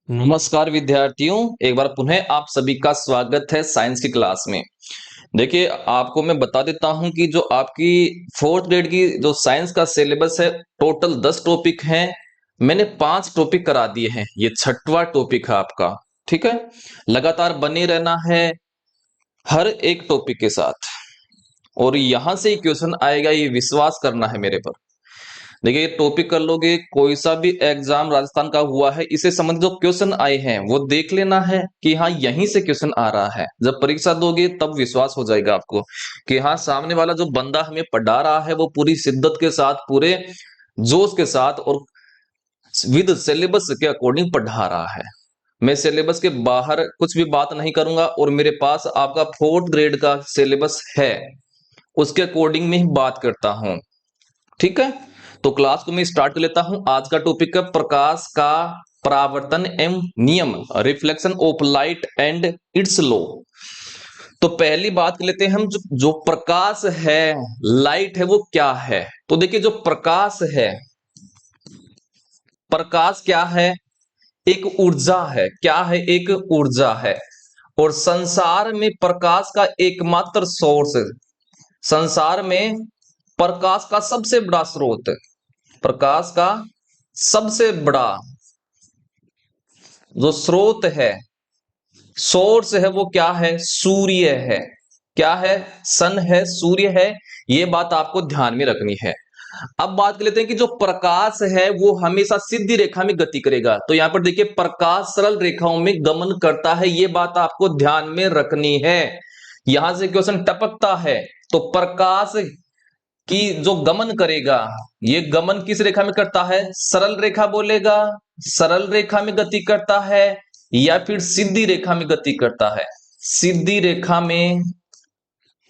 नमस्कार विद्यार्थियों, एक बार पुनः आप सभी का स्वागत है साइंस की क्लास में। देखिए, आपको मैं बता देता हूं कि जो आपकी फोर्थ ग्रेड की जो साइंस का सिलेबस है, टोटल 10 टॉपिक हैं। मैंने 5 टॉपिक करा दिए हैं, ये छठवां टॉपिक है आपका। ठीक है, लगातार बने रहना है हर एक टॉपिक के साथ, और यहां से ही क्वेश्चन आएगा, ये विश्वास करना है मेरे पर। देखिए, टॉपिक कर लोगे, कोई सा भी एग्जाम राजस्थान का हुआ है, इससे संबंधित जो क्वेश्चन आए हैं वो देख लेना है कि हाँ यहीं से क्वेश्चन आ रहा है। जब परीक्षा दोगे तब विश्वास हो जाएगा आपको कि हाँ सामने वाला जो बंदा हमें पढ़ा रहा है वो पूरी शिद्दत के साथ, पूरे जोश के साथ और विद सिलेबस के अकॉर्डिंग पढ़ा रहा है। मैं सिलेबस के बाहर कुछ भी बात नहीं करूंगा, और मेरे पास आपका फोर्थ ग्रेड का सिलेबस है, उसके अकॉर्डिंग में ही बात करता हूं। ठीक है, तो क्लास को मैं स्टार्ट कर लेता हूं। आज का टॉपिक है प्रकाश का परावर्तन एवं नियम, reflection of light and it's law. तो पहली बात कर लेते हैं हम, जो प्रकाश है, लाइट है, वो क्या है। तो देखिए, जो प्रकाश है, प्रकाश क्या है? एक ऊर्जा है। क्या है? एक ऊर्जा है। और संसार में प्रकाश का एकमात्र सोर्स, संसार में प्रकाश का सबसे बड़ा स्रोत, प्रकाश का सबसे बड़ा जो स्रोत है, सोर्स है, वो क्या है? सूर्य है। क्या है? सन है, सूर्य है। ये बात आपको ध्यान में रखनी है। अब बात कर लेते हैं कि जो प्रकाश है वो हमेशा सीधी रेखा में गति करेगा। तो यहां पर देखिए, प्रकाश सरल रेखाओं में गमन करता है, ये बात आपको ध्यान में रखनी है। यहां से क्वेश्चन टपकता है। तो प्रकाश कि जो गमन करेगा, ये गमन किस रेखा में करता है? सरल रेखा बोलेगा, सरल रेखा में गति करता है, या फिर सीधी रेखा में गति करता है? सीधी रेखा में,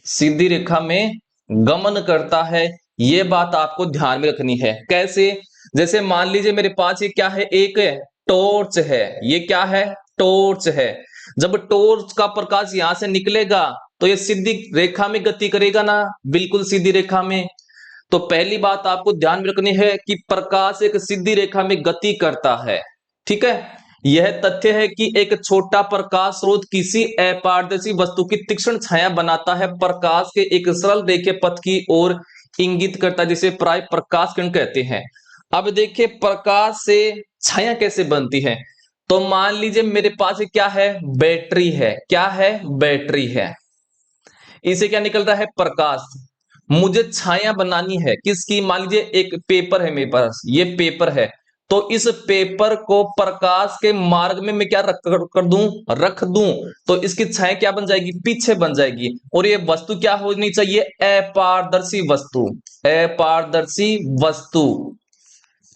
सीधी रेखा में गमन करता है। ये बात आपको ध्यान में रखनी है। कैसे? जैसे मान लीजिए मेरे पास ये क्या है? एक टॉर्च है। ये क्या है? टॉर्च है। जब टॉर्च का प्रकाश यहां से निकलेगा तो ये सीधी रेखा में गति करेगा ना? बिल्कुल सीधी रेखा में। तो पहली बात आपको ध्यान में रखनी है कि प्रकाश एक सीधी रेखा में गति करता है। ठीक है, यह तथ्य है कि एक छोटा प्रकाश स्रोत किसी अपारदर्शी वस्तु की तीक्ष्ण छाया बनाता है, प्रकाश के एक सरल रेखे पथ की ओर इंगित करता है, जिसे प्राय प्रकाश किरण कहते हैं। अब देखिए, प्रकाश से छाया कैसे बनती है। तो मान लीजिए मेरे पास क्या है? बैटरी है। क्या है? बैटरी है। इसे क्या निकल रहा है? प्रकाश। मुझे छाया बनानी है किसकी? मान लीजिए एक पेपर है मेरे पास, ये पेपर है। तो इस पेपर को प्रकाश के मार्ग में मैं क्या कर दूं? रख दूं। तो इसकी छाया क्या बन जाएगी? पीछे बन जाएगी। और ये वस्तु क्या होनी चाहिए? अपारदर्शी वस्तु। अपारदर्शी वस्तु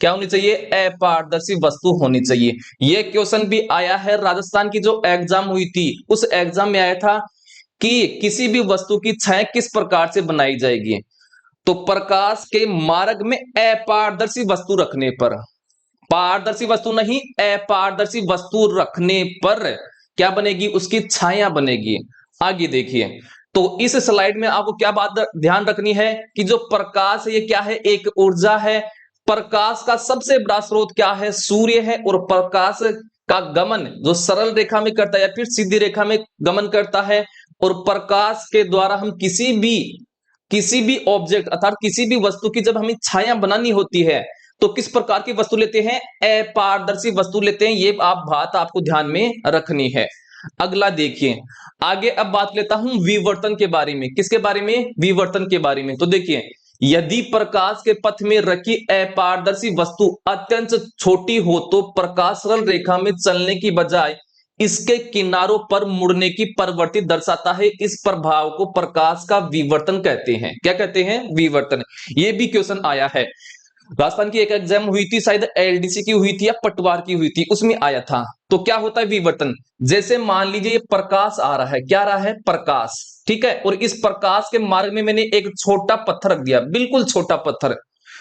क्या होनी चाहिए? अपारदर्शी वस्तु होनी चाहिए। ये क्वेश्चन भी आया है राजस्थान की जो एग्जाम हुई थी, उस एग्जाम में आया था कि किसी भी वस्तु की छाया किस प्रकार से बनाई जाएगी। तो प्रकाश के मार्ग में अपारदर्शी वस्तु रखने पर, पारदर्शी वस्तु नहीं, अपारदर्शी वस्तु रखने पर क्या बनेगी? उसकी छाया बनेगी। आगे देखिए, तो इस स्लाइड में आपको क्या बात ध्यान रखनी है कि जो प्रकाश है ये क्या है? एक ऊर्जा है। प्रकाश का सबसे बड़ा स्रोत क्या है? सूर्य है। और प्रकाश का गमन जो सरल रेखा में करता है या फिर सीधी रेखा में गमन करता है। और प्रकाश के द्वारा हम किसी भी ऑब्जेक्ट अर्थात किसी भी वस्तु की जब हमें छाया बनानी होती है तो किस प्रकार की वस्तु लेते हैं? अपारदर्शी वस्तु लेते हैं। ये आप बात आपको ध्यान में रखनी है। अगला देखिए, आगे अब बात लेता हूं विवर्तन के बारे में। किसके बारे में? विवर्तन के बारे में। तो देखिए, यदि प्रकाश के पथ में रखी अपारदर्शी वस्तु अत्यंत छोटी हो तो प्रकाश सरल रेखा में चलने की बजाय इसके किनारों पर मुड़ने की प्रवृत्ति दर्शाता है। इस प्रभाव को प्रकाश का विवर्तन कहते हैं। क्या कहते हैं? विवर्तन। ये भी क्वेश्चन आया है। राजस्थान की एक एग्जाम हुई थी, शायद एलडीसी की हुई थी या पटवार की हुई थी, उसमें आया था। तो क्या होता है विवर्तन? जैसे मान लीजिए ये प्रकाश आ रहा है। क्या आ रहा है? प्रकाश। ठीक है, और इस प्रकाश के मार्ग में मैंने एक छोटा पत्थर रख दिया, बिल्कुल छोटा पत्थर।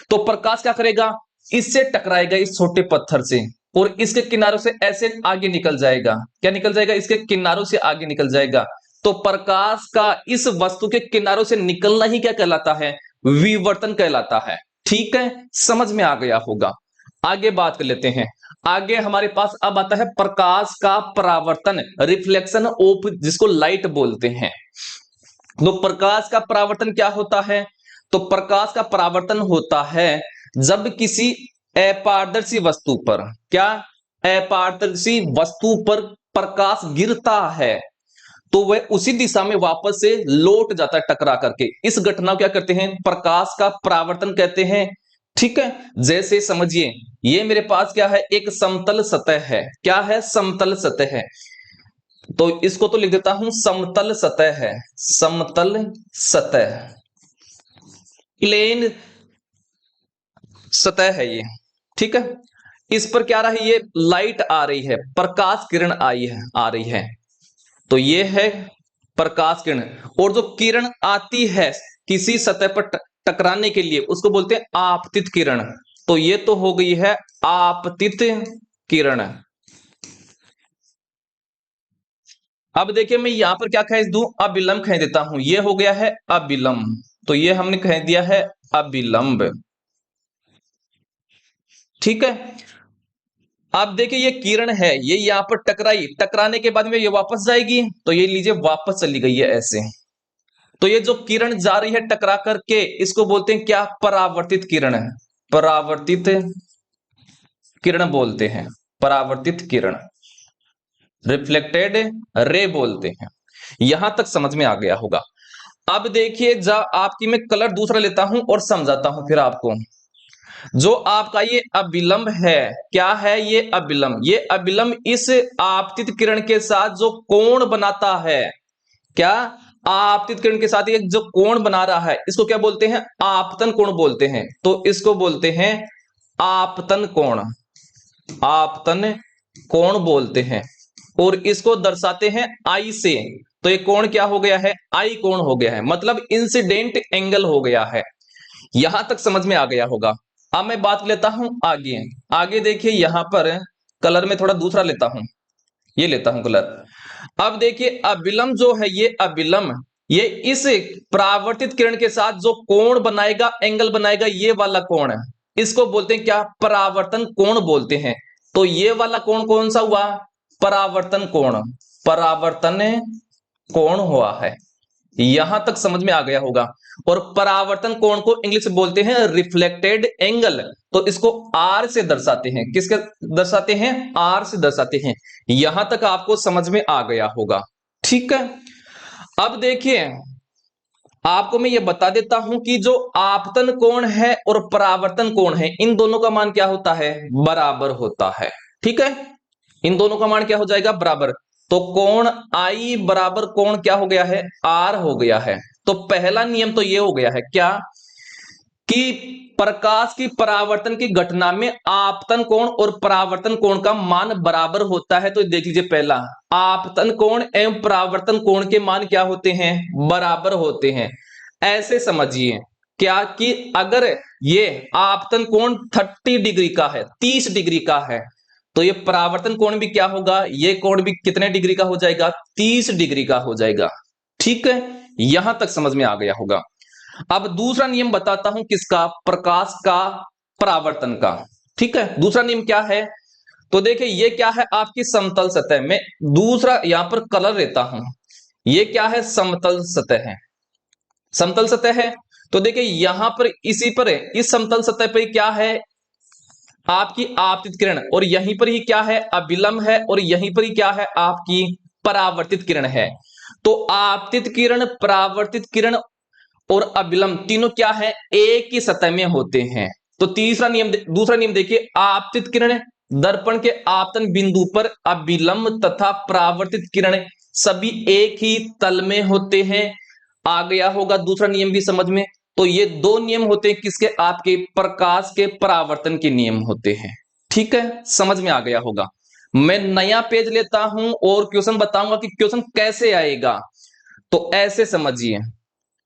तो प्रकाश क्या करेगा? इससे टकराएगा, इस छोटे पत्थर से, और इसके किनारों से ऐसे आगे निकल जाएगा। क्या निकल जाएगा? इसके किनारों से आगे निकल जाएगा। तो प्रकाश का इस वस्तु के किनारों से निकलना ही क्या कहलाता है? विवर्तन कहलाता है। ठीक है, समझ में आ गया होगा। आगे बात कर लेते हैं। आगे हमारे पास अब आता है प्रकाश का परावर्तन, रिफ्लेक्शन ऑफ, जिसको लाइट बोलते हैं। तो प्रकाश का परावर्तन क्या होता है? तो प्रकाश का परावर्तन होता है जब किसी अपारदर्शी वस्तु पर, क्या, अपारदर्शी वस्तु पर प्रकाश गिरता है तो वह उसी दिशा में वापस से लौट जाता है टकरा करके। इस घटना को क्या कहते हैं? प्रकाश का परावर्तन कहते हैं। ठीक है, जैसे समझिए ये मेरे पास क्या है, एक समतल सतह है। क्या है? समतल सतह है। तो इसको तो लिख देता हूं समतल सतह है, समतल सतह, प्लेन सतह है ये। ठीक है, इस पर क्या रही, ये लाइट आ रही है, प्रकाश किरण आई है, आ रही है। तो ये है प्रकाश किरण। और जो किरण आती है किसी सतह पर टकराने के लिए, उसको बोलते हैं आपतित किरण। तो ये तो हो गई है आपतित किरण। अब देखिए मैं यहां पर क्या खींच दूं, अविलंब खींच देता हूं। ये हो गया है अविलंब, तो ये हमने खींच दिया है अविलंब। ठीक है, अब देखिए ये किरण है, ये यहां पर टकराई, टकराने के बाद में ये वापस जाएगी, तो ये लीजिए वापस चली गई है ऐसे। तो ये जो किरण जा रही है टकरा करके, इसको बोलते हैं क्या? परावर्तित किरण। परावर्तित किरण बोलते हैं, परावर्तित किरण, रिफ्लेक्टेड रे बोलते हैं। यहां तक समझ में आ गया होगा। अब देखिए जब आपकी मैं कलर दूसरा लेता हूं और समझाता हूं फिर आपको। जो आपका ये अविलंब है, क्या है ये अविलंब? ये अविलंब इस आपतित किरण के साथ जो कोण बनाता है, क्या, आपतित किरण के साथ एक जो कोण बना रहा है, इसको क्या बोलते हैं? आपतन कोण बोलते हैं। तो इसको बोलते हैं आपतन कोण, आपतन कोण बोलते हैं। और इसको दर्शाते हैं आई से। तो ये कोण क्या हो गया है? आई कोण हो गया है, मतलब इंसिडेंट एंगल हो गया है। यहां तक समझ में आ गया होगा। अब मैं बात लेता हूं आगे। आगे देखिए यहां पर कलर में थोड़ा दूसरा लेता हूं, ये लेता हूं कलर। अब देखिए अविलंब जो है, ये अविलंब ये इस परावर्तित किरण के साथ जो कोण बनाएगा, एंगल बनाएगा, ये वाला कोण है, इसको बोलते हैं क्या? परावर्तन कोण बोलते हैं। तो ये वाला कोण कौन सा हुआ? परावर्तन कोण, परावर्तन कोण हुआ है। यहां तक समझ में आ गया होगा। और परावर्तन कोण को इंग्लिश में बोलते हैं रिफ्लेक्टेड एंगल। तो इसको आर से दर्शाते हैं, किसके दर्शाते हैं? आर से दर्शाते हैं। यहां तक आपको समझ में आ गया होगा। ठीक है, अब देखिए आपको मैं ये बता देता हूं कि जो आपतन कोण है और परावर्तन कोण है, इन दोनों का मान क्या होता है? बराबर होता है। ठीक है, इन दोनों का मान क्या हो जाएगा? बराबर। तो कोण आई बराबर कोण क्या हो गया है? आर हो गया है। तो पहला नियम तो ये हो गया है क्या, कि प्रकाश की परावर्तन की घटना में आपतन कोण और परावर्तन कोण का मान बराबर होता है। तो देख लीजिए पहला, आपतन कोण एवं परावर्तन कोण के मान क्या होते हैं? बराबर होते हैं। ऐसे समझिए क्या, कि अगर ये आपतन कोण 30 डिग्री का है, 30 डिग्री का है, तो ये परावर्तन कोण भी क्या होगा? ये कोण भी कितने डिग्री का हो जाएगा? 30 डिग्री का हो जाएगा। ठीक है, यहां तक समझ में आ गया होगा। अब दूसरा नियम बताता हूं किसका? प्रकाश का परावर्तन का। ठीक है, दूसरा नियम क्या है? तो देखिए ये क्या है? आपकी समतल सतह में, दूसरा यहां पर कलर लेता हूं। ये क्या है? समतल सतह है, समतल सतह है। तो देखिए यहां पर इसी पर है, इस समतल सतह पर क्या है? आपकी आपतित किरण, और यहीं पर ही क्या है? अविलंब है, और यहीं पर ही क्या है? आपकी परावर्तित किरण है। तो आपतित किरण, परावर्तित किरण और अविलंब तीनों क्या है? एक ही सतह में होते हैं। तो तीसरा नियम, दूसरा नियम देखिए, आपतित किरण दर्पण के आपतन बिंदु पर अविलंब तथा परावर्तित किरण सभी एक ही तल में होते हैं। आ गया होगा दूसरा नियम भी समझ में। तो ये दो नियम होते हैं किसके? आपके प्रकाश के परावर्तन के नियम होते हैं। ठीक है, समझ में आ गया होगा। मैं नया पेज लेता हूं और क्वेश्चन बताऊंगा कि क्वेश्चन कैसे आएगा। तो ऐसे समझिए,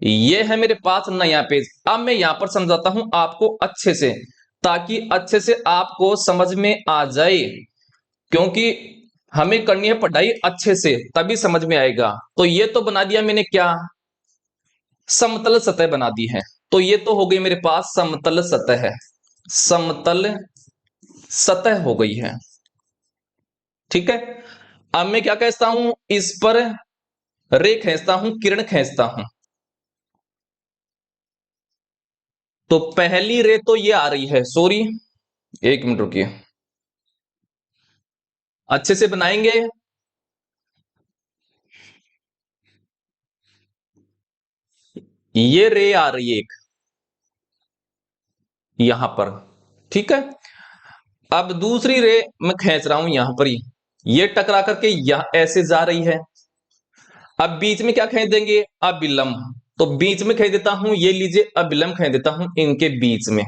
ये है मेरे पास नया पेज। अब मैं यहां पर समझाता हूं आपको अच्छे से, ताकि अच्छे से आपको समझ में आ जाए। क्योंकि हमें करनी है पढ़ाई अच्छे से, तभी समझ में आएगा। तो ये तो बना दिया मैंने क्या? समतल सतह बना दी है। तो ये तो हो गई मेरे पास समतल सतह है, समतल सतह हो गई है। ठीक है। अब मैं क्या खींचता हूं, इस पर रे खींचता हूं, किरण खींचता हूं। तो पहली रे तो ये आ रही है, सॉरी, एक मिनट रुकिए, अच्छे से बनाएंगे। ये रे आ रही है एक यहां पर, ठीक है। अब दूसरी रे मैं खींच रहा हूं यहां पर ही, ये टकरा करके यहां ऐसे जा रही है। अब बीच में क्या खींच देंगे, अबिलंब। तो बीच में खींच देता हूं, ये लीजिए अबिलंब खींच देता हूं इनके बीच में,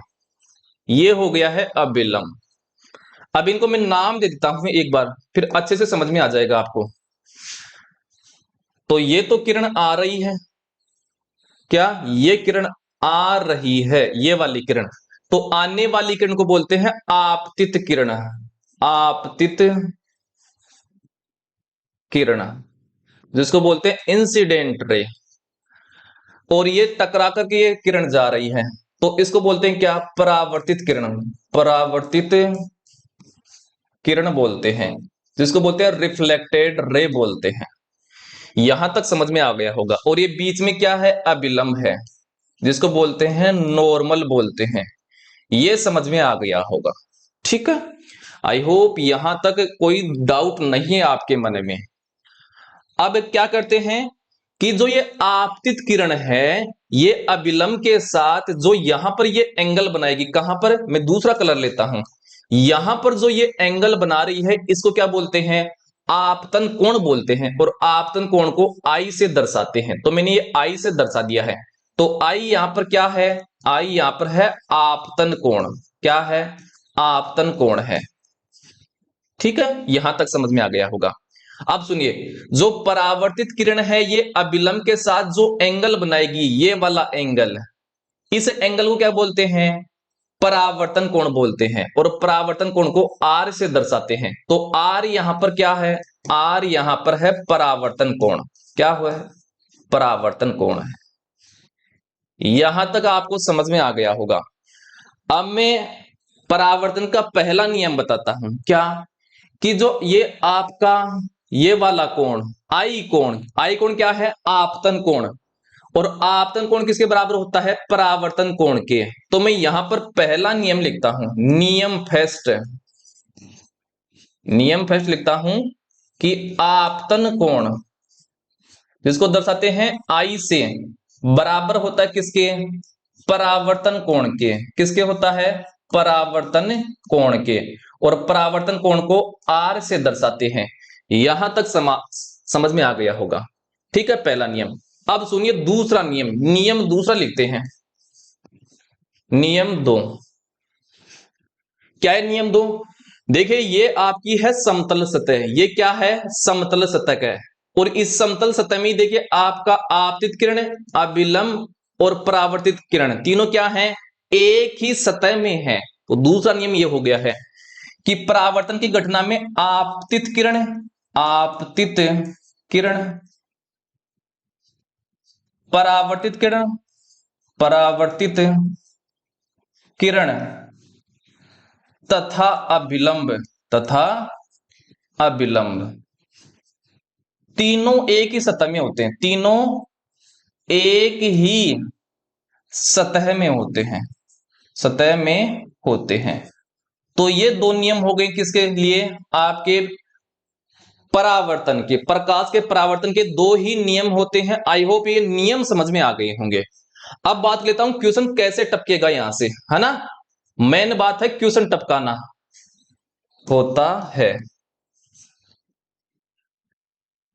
ये हो गया है अबिलंब। अब इनको मैं नाम दे देता हूं एक बार, फिर अच्छे से समझ में आ जाएगा आपको। तो ये तो किरण आ रही है, क्या ये किरण आ रही है, ये वाली किरण। तो आने वाली किरण को बोलते हैं आपतित किरण, आपतित किरण, जिसको बोलते हैं इंसिडेंट रे। और ये टकरा करके ये किरण जा रही है, तो इसको बोलते हैं क्या, परावर्तित किरण, परावर्तित किरण बोलते हैं, जिसको बोलते हैं रिफ्लेक्टेड रे बोलते हैं। यहां तक समझ में आ गया होगा। और ये बीच में क्या है, अविलंब है, जिसको बोलते हैं नॉर्मल बोलते हैं। ये समझ में आ गया होगा, ठीक है। आई होप यहां तक कोई डाउट नहीं है आपके मन में। अब क्या करते हैं कि जो ये आपतित किरण है, ये अविलंब के साथ जो यहां पर ये एंगल बनाएगी, कहां पर, मैं दूसरा कलर लेता हूं, यहां पर जो ये एंगल बना रही है, इसको क्या बोलते हैं, आपतन कोण बोलते हैं। और आपतन कोण को आई से दर्शाते हैं, तो मैंने ये आई से दर्शा दिया है। तो आई यहां पर क्या है, आई यहां पर है आपतन कोण, क्या है, आपतन कोण है, ठीक है। यहां तक समझ में आ गया होगा। अब सुनिए, जो परावर्तित किरण है, ये अविलंब के साथ जो एंगल बनाएगी, ये वाला एंगल, इस एंगल को क्या बोलते हैं, परावर्तन कोण बोलते हैं। और परावर्तन कोण को आर से दर्शाते हैं। तो आर यहां पर क्या है, आर यहां पर है परावर्तन कोण, क्या हुआ है, परावर्तन कोण है। यहां तक आपको समझ में आ गया होगा। अब मैं परावर्तन का पहला नियम बताता हूं, क्या, कि जो ये आपका ये वाला कोण, आई कोण, आई कोण क्या है, आपतन कोण। और आपतन कोण किसके बराबर होता है, परावर्तन कोण के। तो मैं यहां पर पहला नियम लिखता हूं, नियम फर्स्ट, नियम फर्स्ट लिखता हूं कि आपतन कोण, जिसको दर्शाते हैं आई से, बराबर होता है किसके, परावर्तन कोण के। किसके होता है, परावर्तन कोण के। और परावर्तन कोण को आर से दर्शाते हैं। यहां तक समझ में आ गया होगा, ठीक है, पहला नियम। अब सुनिए दूसरा नियम, नियम दूसरा लिखते हैं, नियम दो। क्या है नियम दो, देखिए ये आपकी है समतल सतह, ये क्या है, समतल सतह है। और इस समतल सतह में देखिए आपका आपतित किरण, अविलंब और परावर्तित किरण तीनों क्या हैं, एक ही सतह में है। तो दूसरा नियम ये हो गया है कि परावर्तन की घटना में आपतित किरण, आपतित किरण, परावर्तित किरण, परावर्तित किरण तथा अविलंब, तथा अविलंब, तीनों एक ही सतह में होते हैं, तीनों एक ही सतह में होते हैं, सतह में होते हैं। तो ये दो नियम हो गए किसके लिए, आपके परावर्तन के, प्रकाश के परावर्तन के दो ही नियम होते हैं। आई होप ये नियम समझ में आ गए होंगे। अब बात लेता हूं क्वेश्चन कैसे टपकेगा यहां से, है ना, मेन बात है क्वेश्चन टपकाना होता है।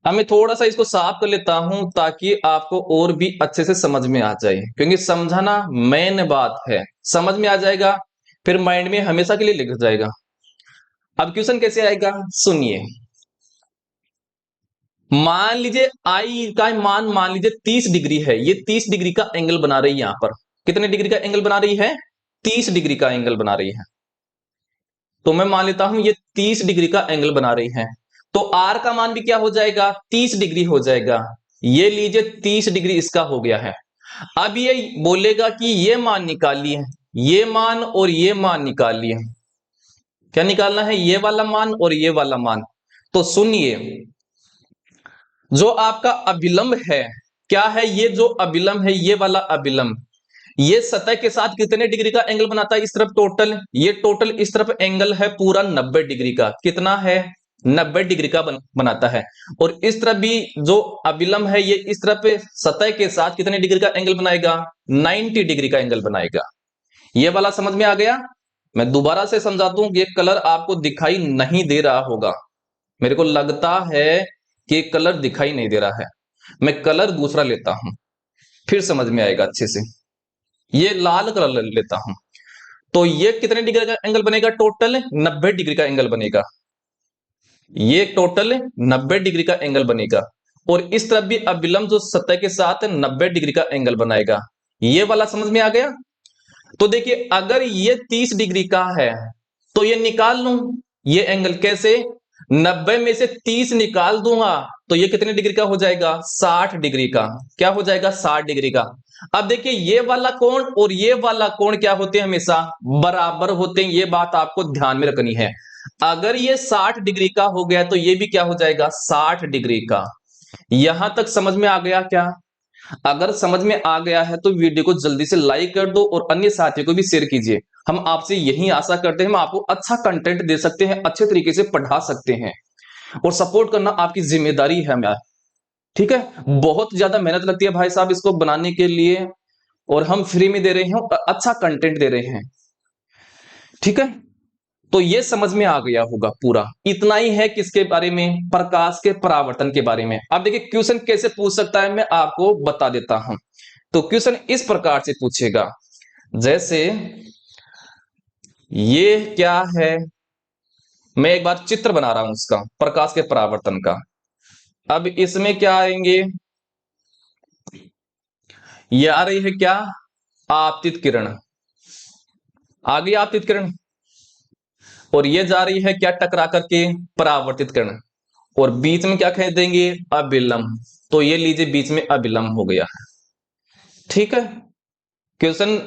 अब मैं थोड़ा सा इसको साफ कर लेता हूं ताकि आपको और भी अच्छे से समझ में आ जाए, क्योंकि समझाना मेन बात है, समझ में आ जाएगा फिर माइंड में हमेशा के लिए लिख जाएगा। अब क्वेश्चन कैसे आएगा, सुनिए, मान लीजिए आई का मान मान लीजिए 30 डिग्री है, ये 30 डिग्री का एंगल बना रही है, यहां पर कितने डिग्री का एंगल बना रही है, 30 डिग्री का एंगल बना रही है। तो मैं मान लेता हूं ये 30 डिग्री का एंगल बना रही है। तो आर का मान भी क्या हो जाएगा, 30 डिग्री हो जाएगा। ये लीजिए 30 डिग्री इसका हो गया है। अब ये बोलेगा कि ये मान निकालिए, ये मान और ये मान निकालिए। क्या निकालना है, ये वाला मान और ये वाला मान। तो सुनिए, जो आपका अभिलंब है, क्या है ये जो अभिलंब है, ये वाला अभिलंब, ये सतह के साथ कितने डिग्री का एंगल बनाता है इस तरफ टोटल? ये टोटल इस तरफ एंगल है पूरा 90 डिग्री का। कितना है? 90 डिग्री का बनाता है। और इस तरफ भी जो अभिलंब है, ये इस तरफ सतह के साथ कितने डिग्री का एंगल बनाएगा? 90 डिग्री का एंगल बनाएगा। ये वाला समझ में आ गया? मैं दोबारा से समझा दूं, ये कलर आपको दिखाई नहीं दे रहा होगा, मेरे को लगता है कि कलर दिखाई नहीं दे रहा है। मैं कलर दूसरा लेता हूं, फिर समझ में आएगा अच्छे से। ये लाल कलर लेता हूं। तो ये कितने डिग्री का एंगल बनेगा? टोटल 90 डिग्री का एंगल बनेगा। ये टोटल 90 डिग्री का एंगल बनेगा। और इस तरफ भी अभिलंब जो सतह के साथ 90 डिग्री का एंगल बनाएगा। ये वाला समझ में आ गया? तो देखिए, अगर ये 30 डिग्री का है तो ये निकाल लूं। ये एंगल कैसे? 90 में से 30 निकाल दूंगा तो ये कितने डिग्री का हो जाएगा? 60 डिग्री का। क्या हो जाएगा? 60 डिग्री का। अब देखिए, ये वाला कोण और ये वाला कोण क्या होते हैं? हमेशा बराबर होते हैं। ये बात आपको ध्यान में रखनी है। अगर ये 60 डिग्री का हो गया तो ये भी क्या हो जाएगा? 60 डिग्री का। यहां तक समझ में आ गया क्या? अगर समझ में आ गया है तो वीडियो को जल्दी से लाइक कर दो और अन्य साथियों को भी शेयर कीजिए। हम आपसे यही आशा करते हैं, हम आपको अच्छा कंटेंट दे सकते हैं, अच्छे तरीके से पढ़ा सकते हैं, और सपोर्ट करना आपकी जिम्मेदारी है हमारी। ठीक है? बहुत ज्यादा मेहनत लगती है भाई साहब इसको बनाने के लिए, और हम फ्री में दे रहे हैं, अच्छा कंटेंट दे रहे हैं। ठीक है? तो ये समझ में आ गया होगा पूरा। इतना ही है किसके बारे में? प्रकाश के परावर्तन के बारे में। अब देखिए, क्वेश्चन कैसे पूछ सकता है, मैं आपको बता देता हूं। तो क्वेश्चन इस प्रकार से पूछेगा, जैसे ये क्या है, मैं एक बार चित्र बना रहा हूं उसका, प्रकाश के परावर्तन का। अब इसमें क्या आएंगे? ये आ रही है क्या? आपतित किरण। आ गई आपतित किरण। और ये जा रही है क्या? टकरा करके परावर्तित किरण। और बीच में क्या कह देंगे? अभिलंब। तो ये लीजिए, बीच में अभिलंब हो गया है। ठीक है? क्वेश्चन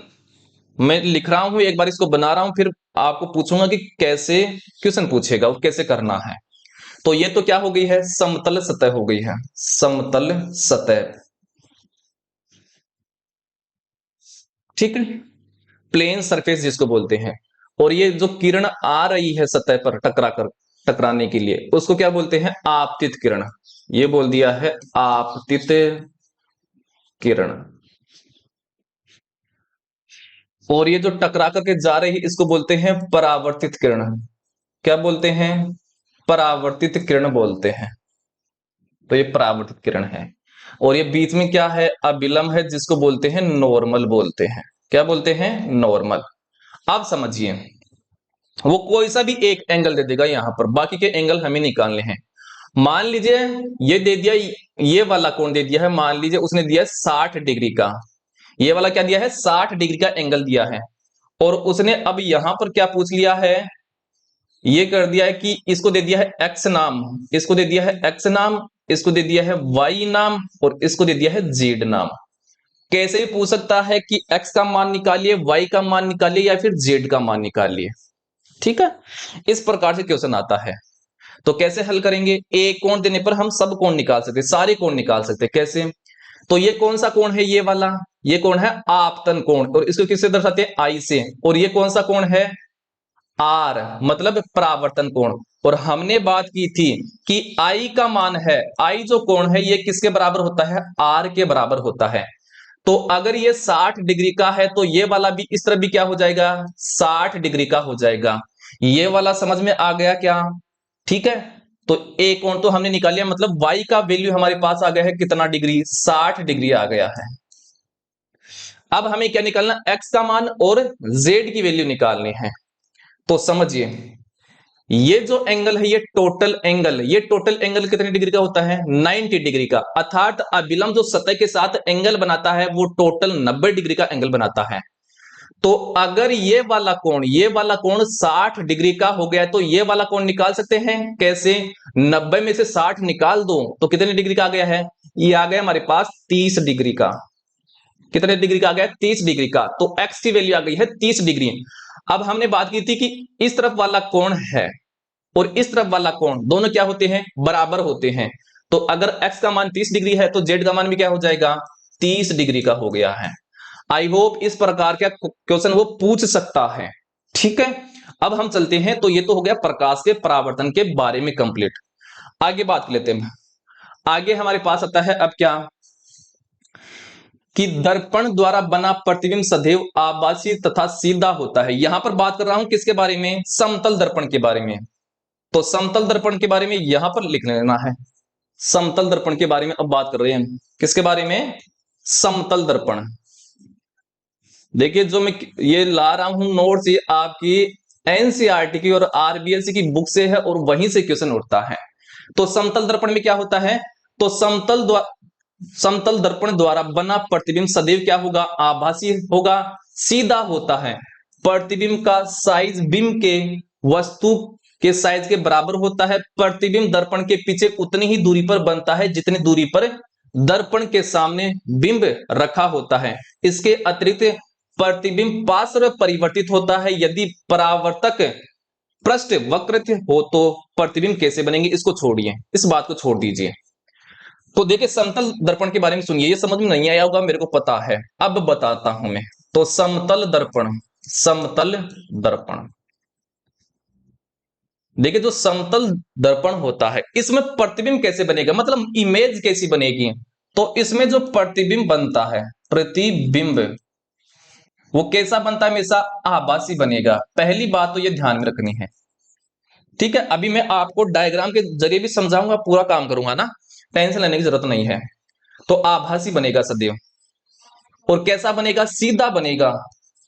मैं लिख रहा हूं, एक बार इसको बना रहा हूं, फिर आपको पूछूंगा कि कैसे क्वेश्चन पूछेगा और कैसे करना है। तो ये तो क्या हो गई है? समतल सतह हो गई है। समतल सतह। ठीक है? प्लेन सरफेस जिसको बोलते हैं। और ये जो किरण आ रही है सतह पर टकराने के लिए, उसको क्या बोलते हैं? आपतित किरण। ये बोल दिया है आपतित किरण। और ये जो टकरा करके जा रही है, इसको बोलते हैं परावर्तित किरण। क्या बोलते हैं? परावर्तित किरण बोलते हैं। तो ये परावर्तित किरण है। और ये बीच में क्या है? अभिलंब है, जिसको बोलते हैं नॉर्मल बोलते हैं। क्या बोलते हैं? नॉर्मल। अब समझिए, वो कोई सा भी एक एंगल दे देगा यहां पर, बाकी के एंगल हमें निकालने हैं। मान लीजिए ये दे दिया, ये वाला कोण दे दिया है, मान लीजिए उसने दिया है 60 डिग्री का। ये वाला क्या दिया है? 60 डिग्री का एंगल दिया है। और उसने अब यहां पर क्या पूछ लिया है? ये कर दिया है कि इसको दे दिया है एक्स नाम, इसको दे दिया है एक्स नाम, इसको दे दिया है वाई नाम, और इसको दे दिया है जेड नाम। कैसे भी पूछ सकता है कि एक्स का मान निकालिए, वाई का मान निकालिए, या फिर जेड का मान निकालिए। ठीक है? इस प्रकार से क्वेश्चन आता है। तो कैसे हल करेंगे? एक कोण देने पर हम सब कोण निकाल सकते हैं, सारे कोण निकाल सकते हैं। कैसे? तो ये कौन सा कोण है? ये वाला, ये कोण है आपतन कोण, और इसको किससे दर्शाते हैं? आई से। और ये कौन सा कोण है? आर, मतलब परावर्तन कोण। और हमने बात की थी कि आई का मान है, आई जो कोण है ये किसके बराबर होता है? आर के बराबर होता है। तो अगर ये 60 डिग्री का है तो ये वाला भी इस तरह भी क्या हो जाएगा? 60 डिग्री का हो जाएगा। ये वाला समझ में आ गया क्या? ठीक है? तो ए कोण तो हमने निकाल लिया, मतलब y का वैल्यू हमारे पास आ गया है कितना डिग्री? 60 डिग्री आ गया है। अब हमें क्या निकालना? x का मान और z की वैल्यू निकालनी है। तो समझिए, ये जो एंगल है, ये टोटल एंगल कितने डिग्री का होता है? 90 डिग्री का। अर्थात अभिलंब जो सतह के साथ एंगल बनाता है वो टोटल 90 डिग्री का एंगल बनाता है। तो अगर ये वाला कोण 60 डिग्री का हो गया तो ये वाला कोण निकाल सकते हैं। कैसे? 90 में से 60 निकाल दो तो कितने डिग्री का आ गया है? ये आ गया हमारे पास 30 डिग्री का। कितने डिग्री का आ गया? 30 डिग्री का। तो x की वैल्यू आ गई है 30 डिग्री। अब हमने बात की थी कि इस तरफ वाला कोण है और इस तरफ वाला कोण, दोनों क्या होते हैं, बराबर होते हैं। तो अगर x का मान 30 डिग्री है तो z का मान भी क्या हो जाएगा, 30 डिग्री का हो गया है। आई होप इस प्रकार का क्वेश्चन वो पूछ सकता है। ठीक है, अब हम चलते हैं। तो ये तो हो गया प्रकाश के परावर्तन के बारे में कंप्लीट। आगे बात कर लेते हैं। आगे हमारे पास आता है अब क्या, कि दर्पण द्वारा बना प्रतिबिंब सदैव आभासी तथा सीधा होता है। यहां पर बात कर रहा हूं किसके बारे में, समतल दर्पण के बारे में। तो समतल दर्पण के बारे में यहां पर लिख लेना है। समतल दर्पण के बारे में अब बात कर रहे हैं, किसके बारे में, समतल दर्पण। देखिए जो मैं ये ला रहा हूं नोट्स, ये आपकी एनसीईआरटी की और आरबीएससी की बुक से है और वहीं से क्वेश्चन उठता है। तो समतल दर्पण में क्या होता है, तो समतल दर्पण द्वारा बना प्रतिबिंब सदैव क्या होगा, आभासी होगा, सीधा होता है। प्रतिबिंब का साइज बिंब के वस्तु के साइज के बराबर होता है। प्रतिबिंब दर्पण के पीछे उतनी ही दूरी पर बनता है जितनी दूरी पर दर्पण के सामने बिंब रखा होता है। इसके अतिरिक्त प्रतिबिंब पार्श्व परिवर्तित होता है। यदि परावर्तक पृष्ठ वक्रित हो तो प्रतिबिंब कैसे बनेंगे, इसको छोड़िए, इस बात को छोड़ दीजिए। तो देखिए समतल दर्पण के बारे में सुनिए, ये समझ में नहीं आया होगा मेरे को पता है, अब बताता हूं मैं। तो समतल दर्पण, समतल दर्पण, देखिए जो समतल दर्पण होता है इसमें प्रतिबिंब कैसे बनेगा, मतलब इमेज कैसी बनेगी। तो इसमें जो प्रतिबिंब बनता है, प्रतिबिंब वो कैसा बनता है, हमेशा आभासी बनेगा। पहली बात तो ये ध्यान में रखनी है। ठीक है, अभी मैं आपको डायग्राम के जरिए भी समझाऊंगा, पूरा काम करूंगा ना, टेंशन लेने की जरूरत नहीं है। तो आभासी बनेगा सदैव। और कैसा बनेगा, सीधा बनेगा।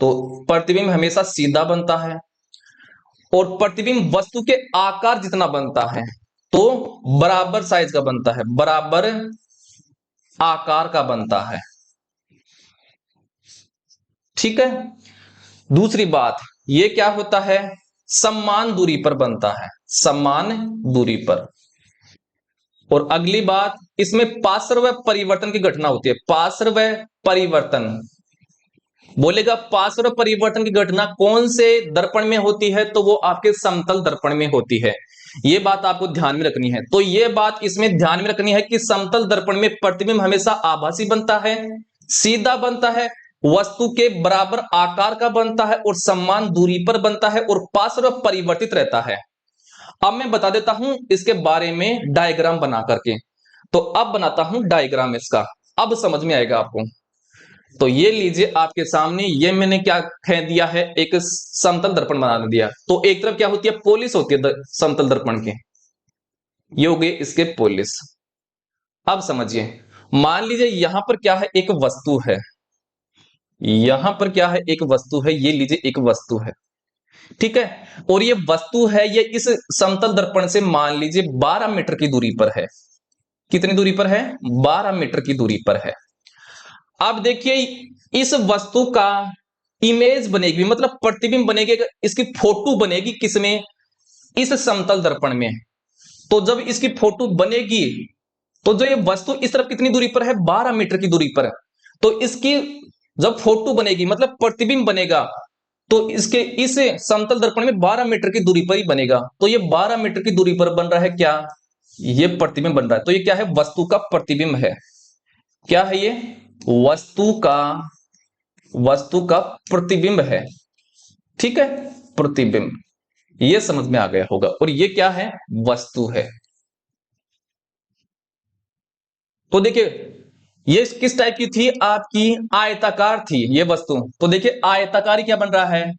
तो प्रतिबिंब हमेशा सीधा बनता है। और प्रतिबिंब वस्तु के आकार जितना बनता है, तो बराबर साइज का बनता है, बराबर आकार का बनता है। ठीक है, दूसरी बात ये क्या होता है, समान दूरी पर बनता है, समान दूरी पर। और अगली बात, इसमें पार्श्व परिवर्तन की घटना होती है, पार्श्व परिवर्तन। बोलेगा पार्श्व परिवर्तन की घटना कौन से दर्पण में होती है, तो वो आपके समतल दर्पण में होती है। ये बात आपको ध्यान में रखनी है। तो ये बात इसमें ध्यान में रखनी है कि समतल दर्पण में प्रतिबिंब हमेशा आभासी बनता है, सीधा बनता है, वस्तु के बराबर आकार का बनता है और समान दूरी पर बनता है और पार्श्व परिवर्तित रहता है। अब मैं बता देता हूं इसके बारे में डायग्राम बना करके। तो अब बनाता हूं डायग्राम इसका, अब समझ में आएगा आपको। तो ये लीजिए आपके सामने, ये मैंने क्या कह दिया है, एक समतल दर्पण बना दिया। तो एक तरफ क्या होती है, पोलिस होती है समतल दर्पण के, ये हो गए इसके पोलिस। अब समझिए, मान लीजिए यहां पर क्या है, एक वस्तु है, यहां पर क्या है, एक वस्तु है, ये लीजिए एक वस्तु है। ठीक है, और ये वस्तु है, ये इस समतल दर्पण से मान लीजिए 12 मीटर की दूरी पर है। कितनी दूरी पर है, 12 मीटर की दूरी पर है। अब देखिए इस वस्तु का इमेज बनेगी, मतलब प्रतिबिंब बनेगी, इसकी फोटो बनेगी किसमें, इस समतल दर्पण में। तो जब इसकी फोटो बनेगी, तो जो ये वस्तु इस तरफ कितनी दूरी पर है, 12 मीटर की दूरी पर। तो इसकी जब फोटो बनेगी, मतलब प्रतिबिंब बनेगा, तो इसके इस समतल दर्पण में 12 मीटर की दूरी पर ही बनेगा। तो ये 12 मीटर की दूरी पर बन रहा है क्या, ये प्रतिबिंब बन रहा है। तो ये क्या है, वस्तु का प्रतिबिंब है। क्या है ये, वस्तु का प्रतिबिंब है। ठीक है, प्रतिबिंब, ये समझ में आ गया होगा। और ये क्या है, वस्तु है। तो देखिए ये किस टाइप की थी, आपकी आयताकार थी ये वस्तु। तो देखिए आयताकार ही क्या बन रहा है,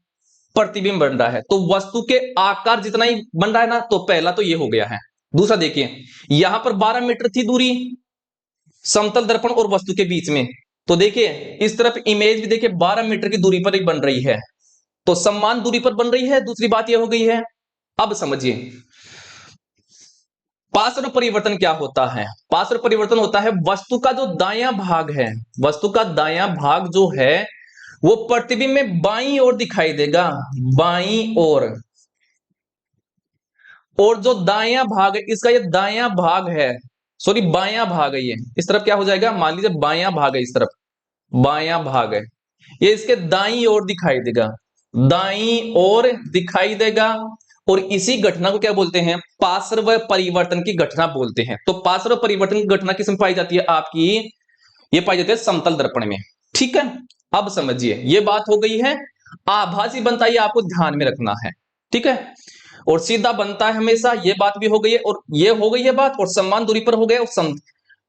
प्रतिबिंब बन रहा है। तो वस्तु के आकार जितना ही बन रहा है ना, तो पहला तो ये हो गया है। दूसरा देखिए, यहां पर 12 मीटर थी दूरी समतल दर्पण और वस्तु के बीच में। तो देखिए इस तरफ इमेज भी देखिए 12 मीटर की दूरी पर ही बन रही है, तो समान दूरी पर बन रही है। दूसरी बात यह हो गई है। अब समझिए पार्श्व परिवर्तन क्या होता है। पार्श्व परिवर्तन होता है वस्तु का जो दायां भाग है, वस्तु का दायां भाग जो है वो प्रतिबिंब में बाईं ओर दिखाई देगा, बाईं ओर। और जो दायां भाग है, इसका ये दायां भाग है, सॉरी बायां भाग है, ये इस तरफ क्या हो जाएगा, मान लीजिए बायां भाग है, इस तरफ बायां भाग है, ये इसके दाईं ओर दिखाई देगा, दाईं ओर दिखाई देगा। और इसी घटना को क्या बोलते हैं, पार्श्व परिवर्तन की घटना बोलते हैं। तो पार्श्व परिवर्तन की घटना किसमें पाई जाती है आपकी, ये पाई जाती है समतल दर्पण में। ठीक है, अब समझिए ये बात हो गई है। आभासी बनता है, ये आपको ध्यान में रखना है। ठीक है, और सीधा बनता है हमेशा, ये बात भी हो गई है, और ये हो गई है बात, और समान दूरी पर हो गया, और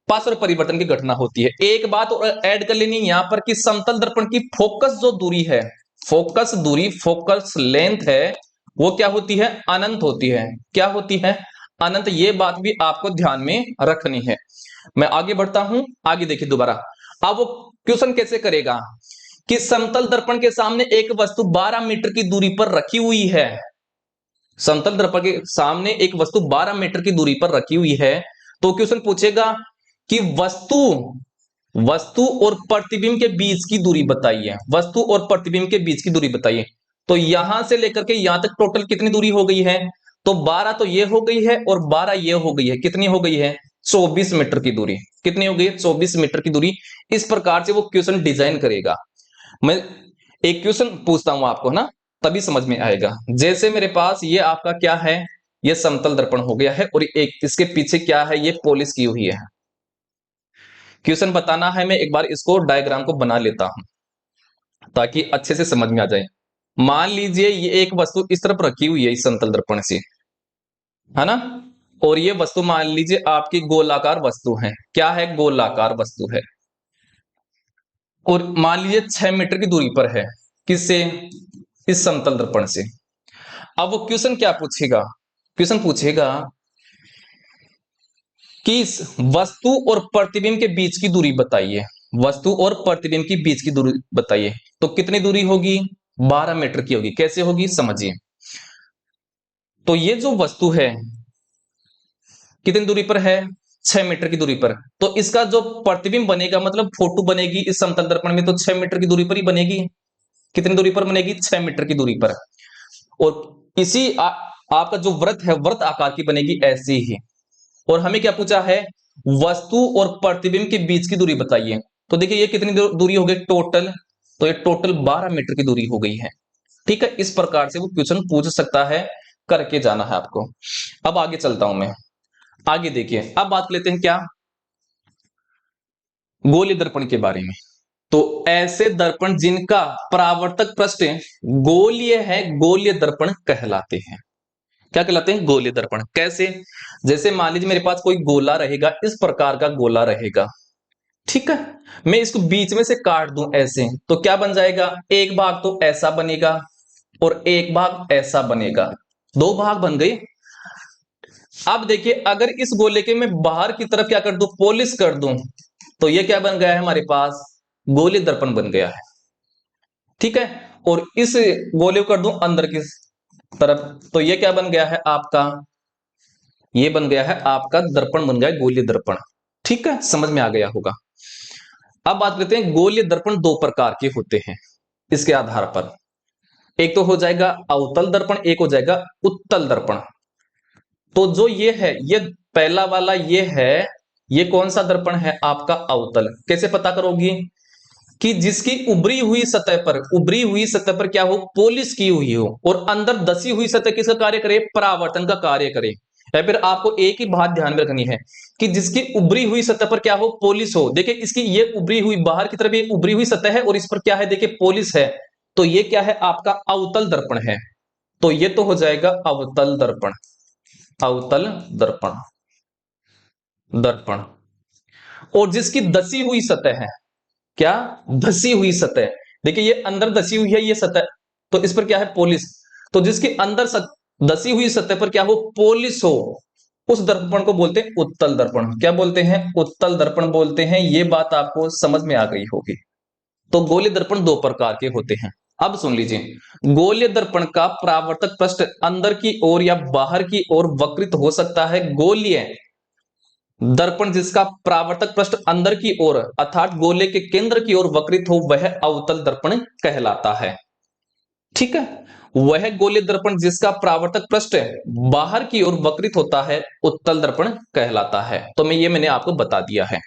पार्श्व परिवर्तन की घटना होती है। एक बात और ऐड कर लेनी यहां पर कि समतल दर्पण की फोकस जो दूरी है, फोकस दूरी, फोकस लेंथ है, वो क्या होती है, अनंत होती है। क्या होती है, अनंत। ये बात भी आपको ध्यान में रखनी है। मैं आगे बढ़ता हूं, आगे देखिए दोबारा। अब वो क्वेश्चन कैसे करेगा कि समतल दर्पण के सामने एक वस्तु 12 मीटर की दूरी पर रखी हुई है। समतल दर्पण के सामने एक वस्तु 12 मीटर की दूरी पर रखी हुई है। तो क्वेश्चन पूछेगा कि वस्तु वस्तु और प्रतिबिंब के बीच की दूरी बताइए। वस्तु और प्रतिबिंब के बीच की दूरी बताइए। तो यहां से लेकर के यहां तक टोटल कितनी दूरी हो गई है, तो 12 तो ये हो गई है और 12 ये हो गई है। कितनी हो गई है, 24 मीटर की दूरी। कितनी हो गई है, 24 मीटर की दूरी। इस प्रकार से वो क्वेश्चन डिजाइन करेगा। मैं एक क्वेश्चन पूछता हूं आपको ना, तभी समझ में आएगा। जैसे मेरे पास ये आपका क्या है, ये समतल दर्पण हो गया है, और एक इसके पीछे क्या है, ये पॉलिश की हुई है। क्वेश्चन बताना है, मैं एक बार इसको डायग्राम को बना लेता हूं ताकि अच्छे से समझ में आ जाए। मान लीजिए ये एक वस्तु इस तरफ रखी हुई है, इस समतल दर्पण से, है ना, और ये वस्तु मान लीजिए आपकी गोलाकार वस्तु है। क्या है, गोलाकार वस्तु है, और मान लीजिए 6 मीटर की दूरी पर है। किससे, इस समतल दर्पण से। अब वो क्वेश्चन क्या पूछेगा, क्वेश्चन पूछेगा कि इस वस्तु और प्रतिबिंब के बीच की दूरी बताइए। वस्तु और प्रतिबिंब के बीच की दूरी बताइए। तो कितनी दूरी होगी, 12 मीटर की होगी। कैसे होगी समझिए। तो ये जो वस्तु है कितनी दूरी पर है, 6 मीटर की दूरी पर। तो इसका जो प्रतिबिंब बनेगा, मतलब फोटो बनेगी इस समतल दर्पण में, तो 6 मीटर की दूरी पर ही बनेगी। कितनी दूरी पर बनेगी, 6 मीटर की दूरी पर। और इसी आपका जो वृत्त है, वृत्त आकार की बनेगी ऐसी ही। और हमें क्या पूछा है, वस्तु और प्रतिबिंब के बीच की दूरी बताइए। तो देखिए ये कितनी दूरी हो गई टोटल, तो ये टोटल 12 मीटर की दूरी हो गई है। ठीक है, इस प्रकार से वो क्वेश्चन पूछ सकता है, करके जाना है आपको। अब आगे चलता हूं मैं, आगे देखिए। अब बात लेते हैं क्या, गोलीय दर्पण के बारे में। तो ऐसे दर्पण जिनका परावर्तक पृष्ठ गोलीय है, गोलीय दर्पण कहलाते हैं। क्या कहलाते हैं, गोलीय दर्पण। कैसे, जैसे मान लीजिए मेरे पास कोई गोला रहेगा, इस प्रकार का गोला रहेगा। ठीक है, मैं इसको बीच में से काट दूं ऐसे, तो क्या बन जाएगा, एक भाग तो ऐसा बनेगा और एक भाग ऐसा बनेगा। दो भाग बन गए। अब देखिए अगर इस गोले के मैं बाहर की तरफ क्या कर दूं, पॉलिश कर दूं, तो ये क्या बन गया है हमारे पास, गोलीय दर्पण बन गया है। ठीक है, और इस गोले को कर दूं अंदर की तरफ, तो ये क्या बन गया है आपका, ये बन गया है आपका दर्पण, बन गया है गोलीय दर्पण। ठीक है, समझ में आ गया होगा। अब बात करते हैं, गोलीय दर्पण दो प्रकार के होते हैं इसके आधार पर। एक तो हो जाएगा अवतल दर्पण, एक हो जाएगा उत्तल दर्पण। तो जो ये है, ये पहला वाला ये है, ये कौन सा दर्पण है आपका, अवतल। कैसे पता करोगी, कि जिसकी उभरी हुई सतह पर, उभरी हुई सतह पर क्या हो, पॉलिश की हुई हो, और अंदर दसी हुई सतह किसका कार्य करे, परावर्तन का कार्य करे। या फिर आपको एक ही बात ध्यान में रखनी है कि जिसकी उभरी हुई सतह पर क्या हो, पॉलिश हो। देखिए इसकी ये उभरी हुई, बाहर की तरफ ये उभरी हुई सतह है, और इस पर क्या है, देखिए पॉलिश है। तो ये क्या है आपका, अवतल दर्पण है। तो ये तो हो जाएगा अवतल दर्पण, अवतल दर्पण, दर्पण। और जिसकी दसी हुई सतह है, क्या, धसी हुई सतह, देखिए ये अंदर धसी हुई है ये सतह, तो इस पर क्या है, पॉलिश। तो जिसके अंदर धसी हुई सतह पर क्या हो, पॉलिश हो, उस दर्पण को बोलते हैं उत्तल दर्पण। क्या बोलते हैं, उत्तल दर्पण बोलते हैं। ये बात आपको समझ में आ गई होगी। तो गोलीय दर्पण दो प्रकार के होते हैं। अब सुन लीजिए, गोलीय दर्पण का परावर्तक पृष्ठ अंदर की ओर या बाहर की ओर वक्रित हो सकता है। गोलीय दर्पण जिसका परावर्तक पृष्ठ अंदर की ओर अर्थात गोले के केंद्र की ओर वक्रित हो, वह अवतल दर्पण कहलाता है। ठीक है, वह गोलीय दर्पण जिसका परावर्तक पृष्ठ बाहर की ओर वक्रित होता है, उत्तल दर्पण कहलाता है। तो मैंने आपको बता दिया है।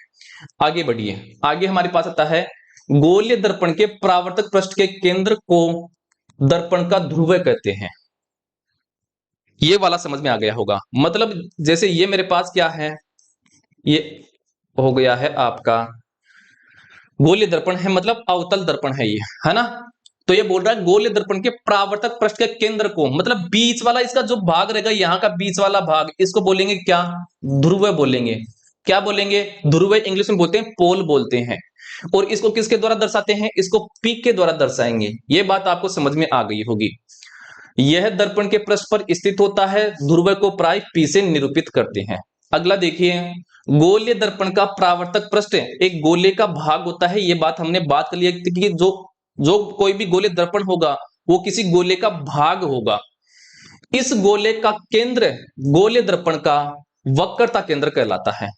आगे बढ़िए, आगे हमारे पास आता है, गोलीय दर्पण के परावर्तक पृष्ठ के केंद्र को दर्पण का ध्रुव कहते हैं। ये वाला समझ में आ गया होगा। मतलब जैसे ये मेरे पास क्या है, ये हो गया है आपका गोलीय दर्पण है, मतलब अवतल दर्पण है ये, है ना। तो ये बोल रहा है गोलीय दर्पण के परावर्तक पृष्ठ के केंद्र को, मतलब बीच वाला इसका जो भाग रहेगा, यहाँ का बीच वाला भाग, इसको बोलेंगे क्या, ध्रुव बोलेंगे। क्या बोलेंगे, ध्रुव, इंग्लिश में बोलते हैं पोल बोलते हैं। और इसको किसके द्वारा दर्शाते हैं, इसको पीक के द्वारा दर्शाएंगे। ये बात आपको समझ में आ गई होगी। यह दर्पण के पृष्ठ पर स्थित होता है, ध्रुव को प्राय पी से निरूपित करते हैं। अगला देखिए, गोलीय दर्पण का परावर्तक पृष्ठ एक गोले का भाग होता है। ये बात हमने बात कर ली कि जो जो कोई भी गोलीय दर्पण होगा वो किसी गोले का भाग होगा। इस गोले का केंद्र गोलीय दर्पण का वक्रता केंद्र कहलाता है।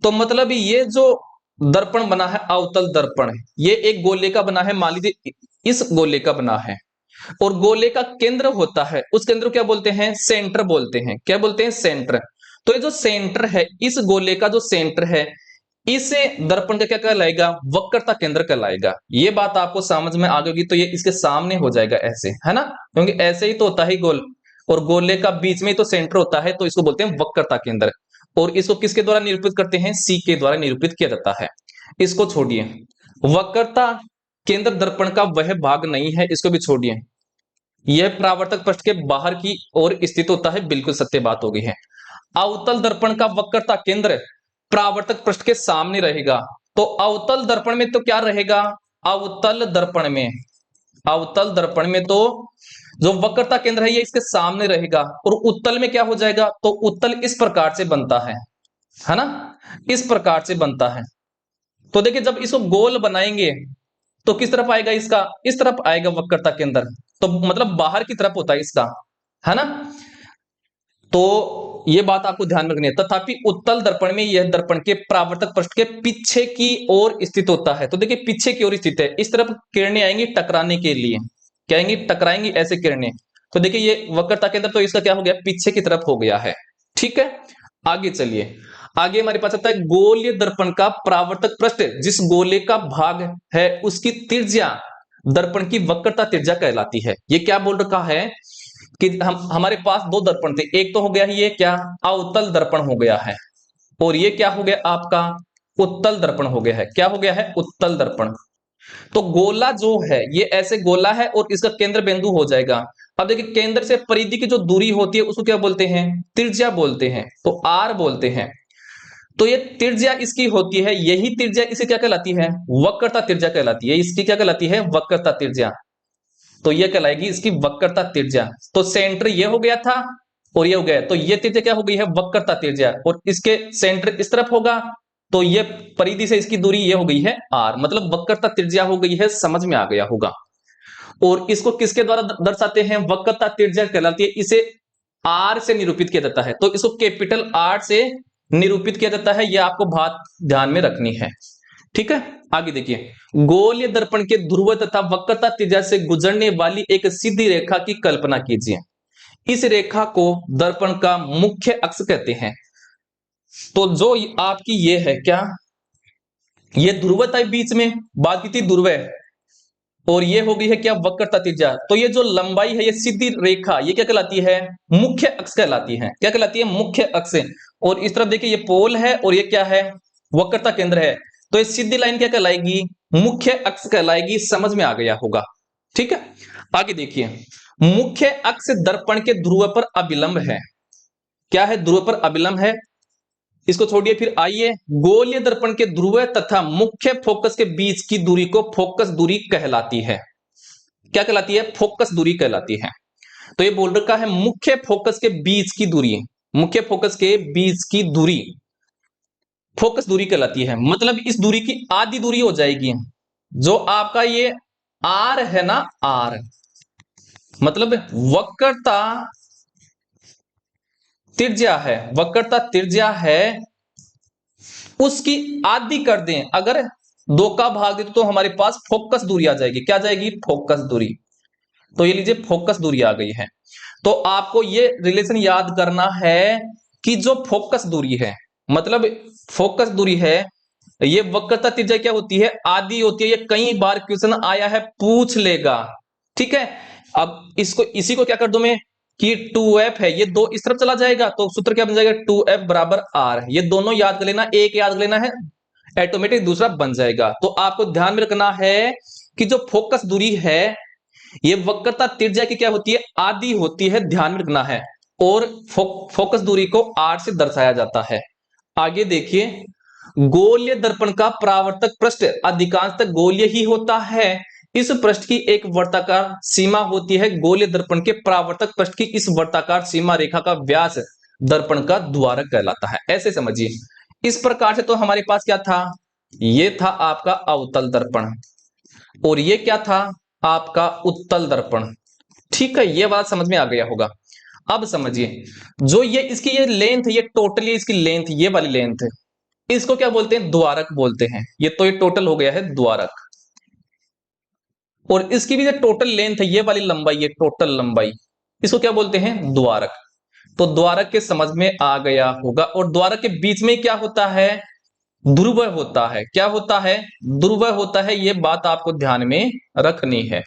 तो मतलब ये जो दर्पण बना है अवतल दर्पण, ये एक गोले का बना है, मान लीजिए इस गोले का बना है, और गोले का केंद्र होता है, उस केंद्र को क्या बोलते हैं, सेंटर बोलते हैं। क्या बोलते हैं, सेंटर। तो ये जो सेंटर है, इस गोले का जो सेंटर है, इसे दर्पण का क्या कहलाएगा, वक्रता केंद्र कहलाएगा। ये बात आपको समझ में आ गई। तो ये इसके सामने हो जाएगा ऐसे, है ना, क्योंकि ऐसे ही तो होता है गोल, और गोले का बीच में ही तो सेंटर होता है, तो इसको बोलते हैं वक्रता केंद्र। और इसको किसके द्वारा निरूपित करते हैं, सी के द्वारा निरूपित किया जाता है। इसको छोड़िए, वक्रता केंद्र दर्पण का वह भाग नहीं है, इसको भी छोड़िए। यह परावर्तक पृष्ठ के बाहर की ओर स्थित होता है, बिल्कुल सत्य बात हो गई है। अवतल दर्पण का वक्रता केंद्र परावर्तक पृष्ठ के सामने रहेगा। तो अवतल दर्पण में तो क्या रहेगा, अवतल दर्पण में, अवतल दर्पण में तो जो वक्रता केंद्र है ये इसके सामने रहेगा। और उत्तल में क्या हो जाएगा, तो उत्तल इस प्रकार से बनता है ना, इस प्रकार से बनता है। तो देखिए जब इसको गोल बनाएंगे तो किस तरफ आएगा, इसका इस तरफ आएगा वक्रता केंद्र, तो मतलब बाहर की तरफ होता है इसका, है ना। तो यह बात आपको ध्यान में रखनी है। तथापि उत्तल दर्पण में यह दर्पण के परावर्तक पृष्ठ के पीछे की ओर स्थित होता है। तो देखिए पीछे की ओर स्थित है, इस तरफ किरणें आएंगी टकराने के लिए, क्या आएंगी, टकराएंगी ऐसे किरणें। तो देखिए ये वक्रता केंद्र तो इसका क्या हो गया, पीछे की तरफ हो गया है। ठीक है, आगे चलिए। आगे हमारे पास आता है गोलीय दर्पण का परावर्तक पृष्ठ जिस गोले का भाग है उसकी त्रिज्या दर्पण की वक्रता त्रिज्या कहलाती है। ये क्या बोल रखा है कि हम हमारे पास दो दर्पण थे, एक तो हो गया ये क्या, अवतल दर्पण हो गया है, और ये क्या हो गया आपका, उत्तल दर्पण हो गया है। क्या हो गया है, उत्तल दर्पण। तो गोला जो है ये ऐसे गोला है और इसका केंद्र बिंदु हो जाएगा। अब देखिए केंद्र से परिधि की जो दूरी होती है उसको क्या बोलते हैं, त्रिज्या बोलते हैं, तो आर बोलते हैं। तो ये त्रिज्या इसकी होती है, यही त्रिज्या इसे क्या कहलाती है, वक्रता त्रिज्या कहलाती है। इसकी क्या कहलाती है, वक्रता त्रिज्या। तो ये कहलाएगी इसकी वक्रता त्रिज्या। तो सेंटर ये हो गया था और ये हो गया, तो ये त्रिज्या क्या हो गई है, वक्रता त्रिज्या, और इसके सेंटर इस तरफ होगा, तो ये परिधि से इसकी दूरी ये हो गई है आर, मतलब वक्रता त्रिज्या हो गई है। समझ में आ गया होगा। और इसको किसके द्वारा दर्शाते हैं, वक्रता त्रिज्या कहलाती है, इसे आर से निरूपित किया जाता है। तो इसको कैपिटल आर से निरूपित किया जाता है, यह आपको बात ध्यान में रखनी है। ठीक है, आगे देखिए, गोलीय दर्पण के ध्रुव तथा वक्रता त्रिज्या से गुजरने वाली एक सीधी रेखा की कल्पना कीजिए। इस रेखा को दर्पण का मुख्य अक्ष कहते हैं। तो जो आपकी ये है क्या, ये ध्रुवता है, बीच में बात की थी ध्रुव, और ये हो गई है क्या, वक्रता त्रिज्या। तो ये जो लंबाई है, ये सीधी रेखा, ये क्या कहलाती है, मुख्य अक्ष कहलाती है। क्या कहलाती है, मुख्य अक्ष। और इस तरफ देखिए ये पोल है और ये क्या है, वक्रता केंद्र है। तो ये सीधी लाइन क्या कहलाएगी, मुख्य अक्ष कहलाएगी। समझ में आ गया होगा। ठीक है, आगे देखिए, मुख्य अक्ष दर्पण के ध्रुव पर अभिलंब है। क्या है, ध्रुव पर अभिलंब है। इसको छोड़िए, फिर आइए, गोलीय दर्पण के ध्रुव तथा मुख्य फोकस के बीच की दूरी को फोकस दूरी कहलाती है। क्या कहलाती है, फोकस दूरी कहलाती है। तो ये बोल रखा है मुख्य फोकस के बीच की दूरी, मुख्य फोकस के बीच की दूरी फोकस दूरी कहलाती है। मतलब इस दूरी की आधी दूरी हो जाएगी। जो आपका ये आर है ना, आर मतलब वक्रता त्रिज्या है, वक्रता त्रिज्या है, उसकी आधी कर दें अगर, दो का भाग दे तो हमारे पास फोकस दूरी आ जाएगी। क्या जाएगी, फोकस दूरी। तो ये लीजिए फोकस दूरी आ गई है। तो आपको ये रिलेशन याद करना है कि जो फोकस दूरी है, मतलब फोकस दूरी है, ये वक्रता त्रिज्या क्या होती है, आधी होती है। ये कई बार क्वेश्चन आया है, पूछ लेगा। ठीक है, अब इसको इसी को क्या कर दूं मैं, कि 2f है, ये दो इस तरफ चला जाएगा तो सूत्र क्या बन जाएगा, 2f बराबर r। ये दोनों याद कर लेना, एक याद कर लेना है, ऑटोमेटिक दूसरा बन जाएगा। तो आपको ध्यान में रखना है कि जो फोकस दूरी है ये वक्रता त्रिज्या की क्या होती है, आधी होती है, ध्यान में रखना है। और फोकस दूरी को r से दर्शाया जाता है। आगे देखिए, गोलीय दर्पण का परावर्तक पृष्ठ अधिकांशतः गोलीय ही होता है। इस पृष्ठ की एक वर्ताकार सीमा होती है। गोलीय दर्पण के परावर्तक पृष्ठ की इस वर्ताकार सीमा रेखा का व्यास दर्पण का द्वारक कहलाता है। ऐसे समझिए। इस प्रकार से तो हमारे पास क्या था, ये था आपका अवतल दर्पण और ये क्या था आपका उत्तल दर्पण। ठीक है, ये बात समझ में आ गया होगा। अब समझिए, जो ये इसकी ये लेंथ, ये टोटली इसकी लेंथ, ये वाली लेंथ, इसको क्या बोलते हैं, द्वारक बोलते हैं। ये तो ये टोटल हो गया है द्वारक। और इसकी भी जो टोटल लेंथ है, ये वाली लंबाई, ये टोटल लंबाई, इसको क्या बोलते हैं, द्वारक। तो द्वारक के समझ में आ गया होगा। और द्वारक के बीच में क्या होता है, ध्रुव होता है। क्या होता है, ध्रुव होता है। ये बात आपको ध्यान में रखनी है।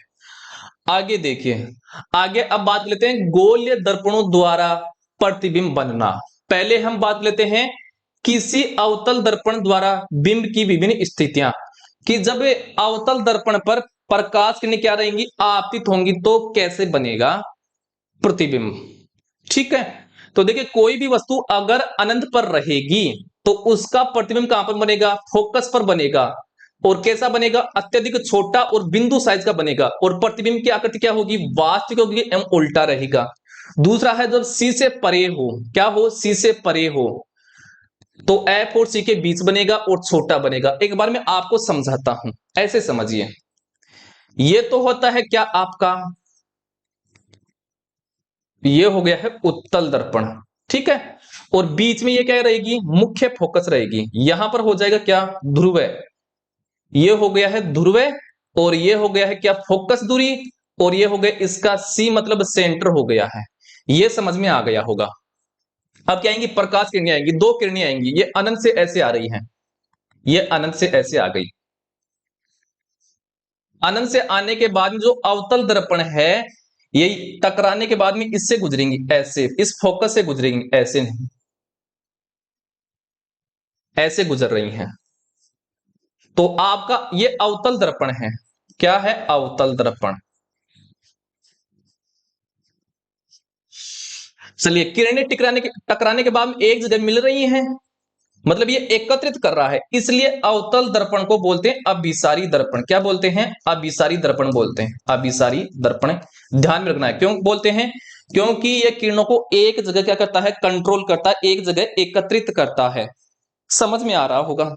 आगे देखिए, आगे अब बात लेते हैं गोलीय दर्पणों द्वारा प्रतिबिंब बनना। पहले हम बात लेते हैं किसी अवतल दर्पण द्वारा बिंब की विभिन्न स्थितियां, कि जब अवतल दर्पण पर प्रकाश किरणें क्या रहेंगी, आपतित होंगी, तो कैसे बनेगा प्रतिबिंब। ठीक है, तो देखिए कोई भी वस्तु अगर अनंत पर रहेगी तो उसका प्रतिबिंब कहां पर बनेगा, फोकस पर बनेगा। और कैसा बनेगा, अत्यधिक छोटा और बिंदु साइज का बनेगा। और प्रतिबिंब की आकृति क्या होगी, वास्तविक होगी एवं उल्टा रहेगा। दूसरा है जब सी से परे हो, क्या हो, सी से परे हो, तो एफ और सी के बीच बनेगा और छोटा बनेगा। एक बार मैं आपको समझाता हूं, ऐसे समझिए। ये तो होता है क्या आपका, ये हो गया है उत्तल दर्पण। ठीक है, और बीच में ये क्या रहेगी, मुख्य फोकस रहेगी। यहां पर हो जाएगा क्या, ध्रुव। ये हो गया है ध्रुव, और ये हो गया है क्या, फोकस दूरी। और ये हो गया इसका सी मतलब सेंटर हो गया है। ये समझ में आ गया होगा। अब क्या आएंगी, प्रकाश किरणें आएंगी, दो किरणें आएंगी, ये अनंत से ऐसे आ रही हैं, ये अनंत से ऐसे आ गई। अनंत से आने के बाद में जो अवतल दर्पण है, ये टकराने के बाद में इससे गुजरेंगी, ऐसे इस फोकस से गुजरेंगी, ऐसे नहीं, ऐसे गुजर रही हैं। तो आपका ये अवतल दर्पण है। क्या है, अवतल दर्पण। चलिए, किरणें टकराने के बाद एक जगह मिल रही हैं, मतलब ये एकत्रित कर रहा है, इसलिए अवतल दर्पण को बोलते हैं अभिसारी दर्पण। क्या बोलते हैं, अभिसारी दर्पण बोलते हैं, अभिसारी दर्पण। ध्यान में रखना है, क्यों बोलते हैं, क्योंकि ये किरणों को एक जगह क्या करता है, कंट्रोल करता है, एक जगह एकत्रित करता है। समझ में आ रहा होगा।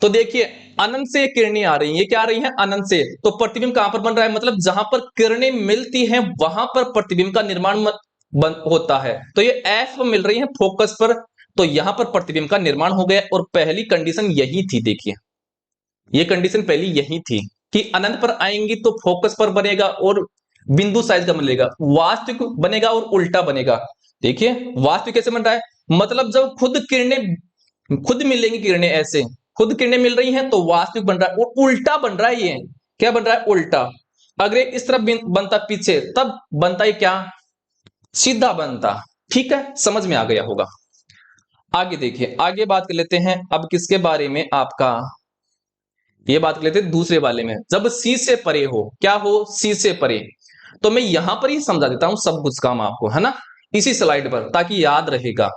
तो देखिए, अनंत से किरणें आ रही हैं, ये क्या आ रही हैं, अनंत से। तो प्रतिबिंब कहां पर बन रहा है, मतलब जहां पर किरणें मिलती हैं वहां पर प्रतिबिंब का निर्माण होता है। तो ये एफ मिल रही है फोकस पर, तो यहां पर प्रतिबिंब का निर्माण हो गया। और पहली कंडीशन यही थी, देखिए ये कंडीशन पहली यही थी कि अनंत पर आएंगी तो फोकस पर बनेगा और बिंदु साइज का बनेगा, वास्तविक बनेगा और उल्टा बनेगा। देखिए वास्तविक कैसे बन रहा है, मतलब जब खुद किरणें खुद मिलेंगी, किरणें ऐसे खुद किरणें मिल रही हैं तो वास्तविक बन रहा है, और उल्टा बन रहा है। ये क्या बन रहा है, उल्टा। अगर इस तरफ बनता पीछे, तब बनता है क्या, सीधा बनता। ठीक है, समझ में आ गया होगा। आगे देखिए, आगे बात कर लेते हैं अब किसके बारे में, आपका ये बात कर लेते हैं दूसरे वाले में। जब सी से परे हो, क्या हो, सी से परे। तो मैं यहां पर ही समझा देता हूं सब कुछ काम आपको, है ना, इसी स्लाइड पर, ताकि याद रहेगा।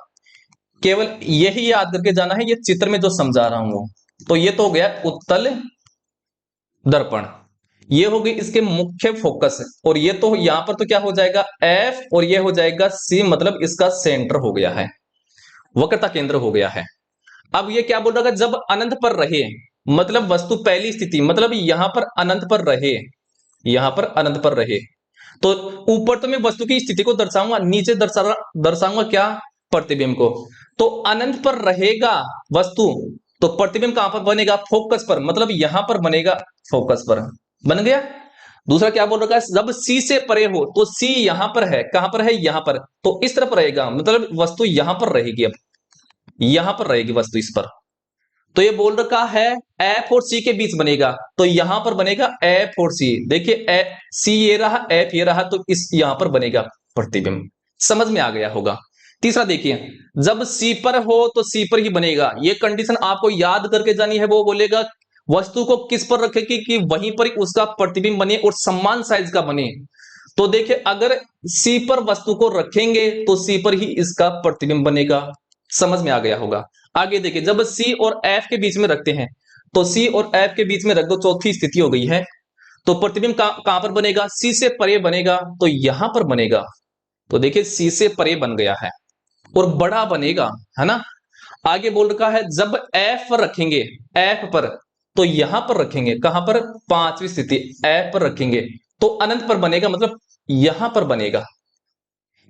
केवल यही याद करके जाना है, ये चित्र में जो समझा रहा हूं वो। तो ये तो हो गया उत्तल दर्पण, ये हो गई इसके मुख्य फोकस। और ये तो यहां पर तो क्या हो जाएगा, एफ, और ये हो जाएगा सी, मतलब इसका सेंटर हो गया है, वक्रता केंद्र हो गया है। अब ये क्या बोल रहा है, जब अनंत पर रहे, मतलब वस्तु पहली स्थिति, मतलब यहां पर अनंत पर रहे, यहां पर अनंत पर रहे, तो ऊपर तो मैं वस्तु की स्थिति को दर्शाऊंगा, नीचे दर्शाऊंगा क्या, प्रतिबिंब को। तो अनंत पर रहेगा वस्तु, तो प्रतिबिंब कहां पर बनेगा, फोकस पर, मतलब यहां पर बनेगा, फोकस पर बन गया। दूसरा क्या बोल रखा है, जब सी से परे हो, तो सी यहां पर है, कहां पर है, यहां पर, तो इस तरफ रहेगा, मतलब वस्तु यहां पर रहेगी, अब यहां पर रहेगी वस्तु इस पर, तो ये बोल रखा है एफ और सी के बीच बनेगा, तो यहां पर बनेगा एफ और सी। देखिए सी ये रहा, एफ ये रहा, तो इस यहां पर बनेगा प्रतिबिंब। समझ में आ गया होगा। तीसरा देखिए, जब सी पर हो तो सी पर ही बनेगा। ये कंडीशन आपको याद करके जानी है। वो बोलेगा वस्तु को किस पर रखेगी कि वहीं पर उसका प्रतिबिंब बने और समान साइज का बने। तो देखिए, अगर सी पर वस्तु को रखेंगे तो सी पर ही इसका प्रतिबिंब बनेगा। समझ में आ गया होगा। आगे देखिए, जब सी और एफ के बीच में रखते हैं, तो सी और एफ के बीच में रख दो, चौथी स्थिति हो गई है। तो प्रतिबिंब कहां पर बनेगा? सी से परे बनेगा, तो यहां पर बनेगा। तो देखिए, सी से परे बन गया है और बड़ा बनेगा, है ना। आगे बोल रखा है जब एफ पर रखेंगे, एफ पर, तो यहां पर रखेंगे, कहां पर? पांचवी स्थिति, एफ पर रखेंगे, तो अनंत पर बनेगा, मतलब यहां पर बनेगा।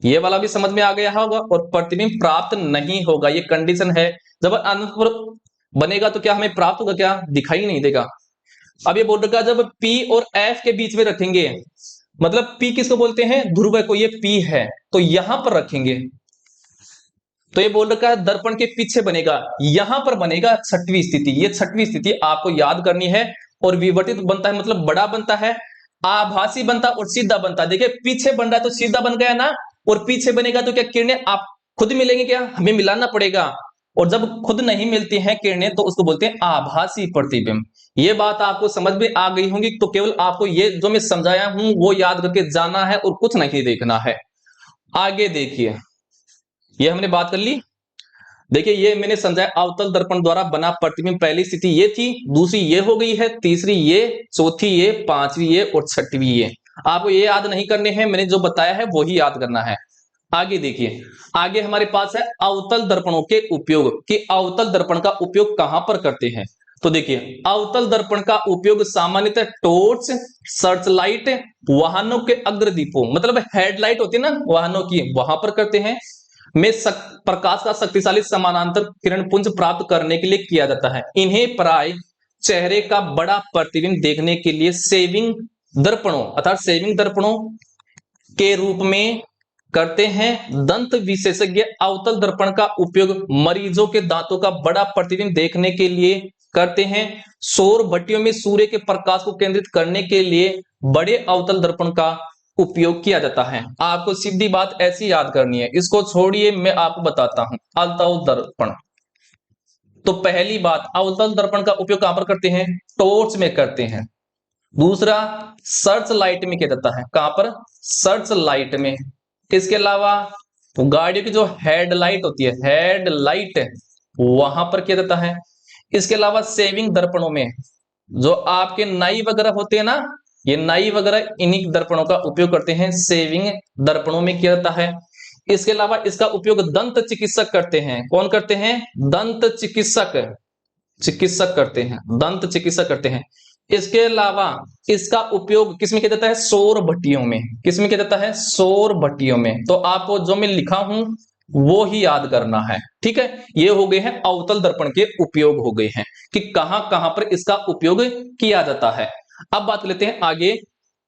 ये वाला भी समझ में आ गया होगा। और प्रतिबिंब प्राप्त नहीं होगा, ये कंडीशन है। जब अनंत पर बनेगा तो क्या हमें प्राप्त होगा? क्या दिखाई नहीं देगा। अब ये बोल रखा है जब P और F के बीच में रखेंगे, मतलब P किसको बोलते हैं? ध्रुव को, ये P है, तो यहां पर रखेंगे। तो ये बोल रखा है दर्पण के पीछे बनेगा, यहां पर बनेगा छठवीं स्थिति। ये छठवीं स्थिति आपको याद करनी है। और विवर्तित बनता है मतलब बड़ा बनता है, आभासी बनता और सीधा बनता है। देखिए, पीछे बन रहा है तो सीधा बन गया ना, और पीछे बनेगा तो क्या किरणें आप खुद मिलेंगे? क्या हमें मिलाना पड़ेगा। और जब खुद नहीं मिलती हैं किरणें तो उसको बोलते हैं आभासी प्रतिबिंब। ये बात आपको समझ में आ गई होंगी। तो केवल आपको ये जो मैं समझाया हूं वो याद करके जाना है और कुछ नहीं देखना है। आगे देखिए, ये हमने बात कर ली। देखिए, ये मैंने समझाया अवतल दर्पण द्वारा बना प्रतिबिंब, पहली स्थिति ये थी, दूसरी ये हो गई है, तीसरी ये, चौथी ये, पांचवी ये और छठवीं ये। आपको ये याद नहीं करने हैं, मैंने जो बताया है वो ही याद करना है। आगे देखिए, आगे हमारे पास है अवतल दर्पणों के उपयोग, कि अवतल दर्पण का उपयोग कहां पर करते हैं। तो देखिए, अवतल दर्पण का उपयोग सामान्यतः टॉर्च, सर्च लाइट, वाहनों के अग्रदीपों, मतलब हेडलाइट होती है ना वाहनों की, वहां पर करते हैं, में प्रकाश का शक्तिशाली समानांतर किरण पुंज प्राप्त करने के लिए किया जाता है। इन्हें प्राय चेहरे का बड़ा प्रतिबिंब देखने के लिए सेविंग दर्पणों अर्थात सेविंग दर्पणों के रूप में करते हैं। दंत विशेषज्ञ अवतल दर्पण का उपयोग मरीजों के दांतों का बड़ा प्रतिबिंब देखने के लिए करते हैं। सौर भट्टियों में सूर्य के प्रकाश को केंद्रित करने के लिए बड़े अवतल दर्पण का उपयोग किया जाता है। आपको सीधी बात ऐसी याद करनी है, इसको छोड़िए, मैं आपको बताता हूं। अवतल दर्पण, तो पहली बात, अवतल दर्पण का उपयोग कहां पर करते हैं? टॉर्च में करते हैं। दूसरा, सर्च लाइट में किया जाता है। कहां पर? सर्च लाइट में। इसके अलावा गाड़ियों की जो हेडलाइट होती है, हेडलाइट, वहां पर किया जाता है। इसके अलावा सेविंग दर्पणों में, जो आपके नाई वगैरह होते हैं ना, ये नाई वगैरह इन्हीं दर्पणों का उपयोग करते हैं, सेविंग दर्पणों में किया जाता है। इसके अलावा इसका उपयोग दंत चिकित्सक करते हैं। कौन करते हैं? दंत चिकित्सक, चिकित्सक करते हैं, दंत चिकित्सक करते हैं। इसके अलावा इसका उपयोग किसमें किया जाता है? सौर भट्टियों में। किसमें किया जाता है? सौर भट्टियों में। तो आपको जो मैं लिखा हूं वो ही याद करना है, ठीक है। ये हो गए हैं अवतल दर्पण के उपयोग, हो गए हैं कि कहां कहां पर इसका उपयोग किया जाता है। अब बात लेते हैं आगे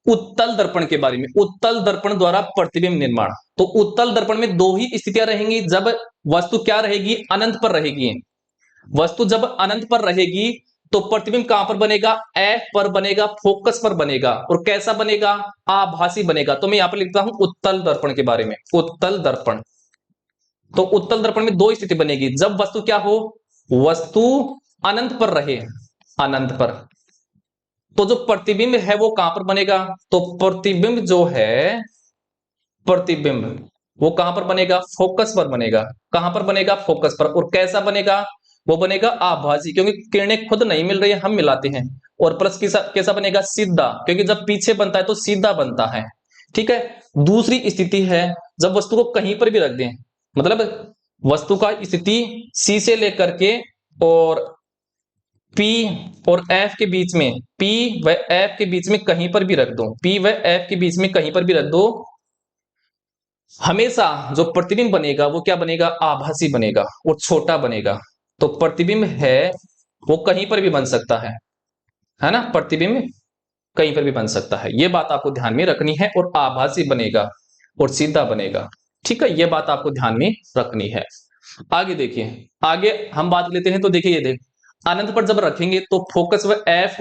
उत्तल दर्पण के बारे में। उत्तल दर्पण द्वारा प्रतिबिंब निर्माण। तो उत्तल दर्पण में दो ही स्थितियां रहेंगी, जब वस्तु क्या रहेगी? अनंत पर रहेगी। वस्तु जब अनंत पर रहेगी तो प्रतिबिंब कहां पर बनेगा? एफ पर बनेगा, फोकस पर बनेगा। और कैसा बनेगा? आभासी बनेगा। तो मैं यहां पर लिखता हूं उत्तल दर्पण के बारे में, उत्तल दर्पण। तो उत्तल दर्पण में दो स्थिति बनेगी, जब वस्तु क्या हो? वस्तु अनंत पर रहे, अनंत पर। तो जो प्रतिबिंब है वो कहां पर बनेगा? तो प्रतिबिंब जो है, प्रतिबिंब वो कहां पर बनेगा? फोकस पर बनेगा। कहां पर बनेगा? फोकस पर। और कैसा बनेगा? वो बनेगा आभासी, क्योंकि किरणें खुद नहीं मिल रही है, हम मिलाते हैं। और प्लस कैसा बनेगा? सीधा, क्योंकि जब पीछे बनता है तो सीधा बनता है, ठीक है। दूसरी स्थिति है जब वस्तु को कहीं पर भी रख दें, मतलब वस्तु का स्थिति सी से लेकर के और P और F के बीच में, P व F के बीच में कहीं पर भी रख दो, P व F के बीच में कहीं पर भी रख दो, हमेशा जो प्रतिबिंब बनेगा वो क्या बनेगा? आभासी बनेगा और छोटा बनेगा। तो प्रतिबिंब है वो कहीं पर भी बन सकता है ना। प्रतिबिंब कहीं पर भी बन सकता है, ये बात आपको ध्यान में रखनी है। और आभासी बनेगा और सीधा बनेगा, ठीक है। ये बात आपको ध्यान में रखनी है। आगे देखिए, आगे हम बात लेते हैं। तो देखिए, ये देख अनंत पर जब रखेंगे तो फोकस व एफ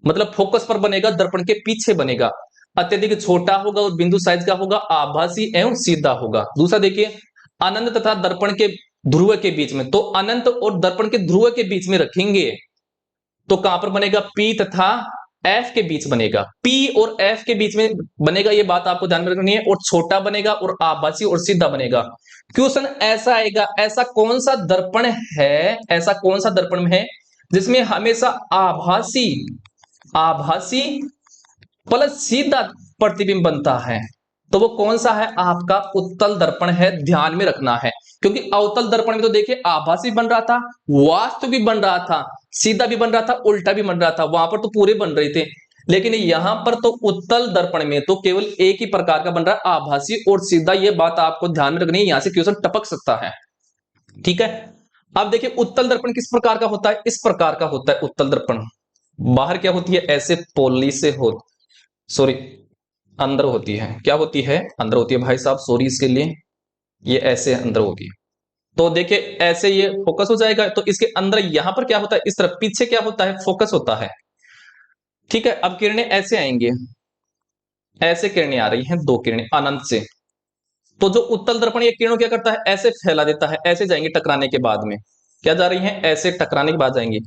मतलब फोकस पर बनेगा, दर्पण के पीछे बनेगा, अत्यधिक छोटा होगा और बिंदु साइज का होगा, आभासी एवं सीधा होगा। दूसरा देखिए, अनंत तथा दर्पण के ध्रुव के बीच में, तो अनंत और दर्पण के ध्रुव के बीच में रखेंगे तो कहां पर बनेगा, पी तथा एफ के बीच बनेगा, पी और एफ के बीच में बनेगा, ये बात आपको ध्यान में रखनी है, और छोटा बनेगा और आभासी और सीधा बनेगा। क्वेश्चन ऐसा आएगा, ऐसा कौन सा दर्पण है, ऐसा कौन सा दर्पण है जिसमें हमेशा आभासी आभासी प्लस सीधा प्रतिबिंब बनता है, तो वो कौन सा है, आपका उत्तल दर्पण है, ध्यान में रखना है। क्योंकि अवतल दर्पण में तो देखिए आभासी बन रहा था, वास्तु भी बन रहा था, सीधा भी बन रहा था, उल्टा भी बन रहा था, वहां पर तो पूरे बन रहे थे, लेकिन यहां पर तो उत्तल दर्पण में तो केवल एक ही प्रकार का बन रहा है, आभासी और सीधा। ये बात आपको ध्यान में रखनी है, यहां से क्वेश्चन टपक सकता है। ठीक है, अब देखिए उत्तल दर्पण किस प्रकार का होता है, इस प्रकार का होता है उत्तल दर्पण। बाहर क्या होती है, ऐसे पोली से हो, सॉरी अंदर होती है, क्या होती है, अंदर होती है भाई साहब, सॉरी इसके लिए, ये ऐसे अंदर होगी। तो देखिए ऐसे ये फोकस हो जाएगा, तो इसके अंदर यहां पर क्या होता है, इस तरफ पीछे क्या होता है, फोकस होता है। ठीक है, अब किरणें ऐसे आएंगे, ऐसे किरणें आ रही हैं, दो किरणें अनंत से, तो जो उत्तल दर्पण ये किरणों क्या करता है, ऐसे फैला देता है, ऐसे जाएंगे टकराने के बाद में, क्या जा रही हैं, ऐसे टकराने के बाद जाएंगे,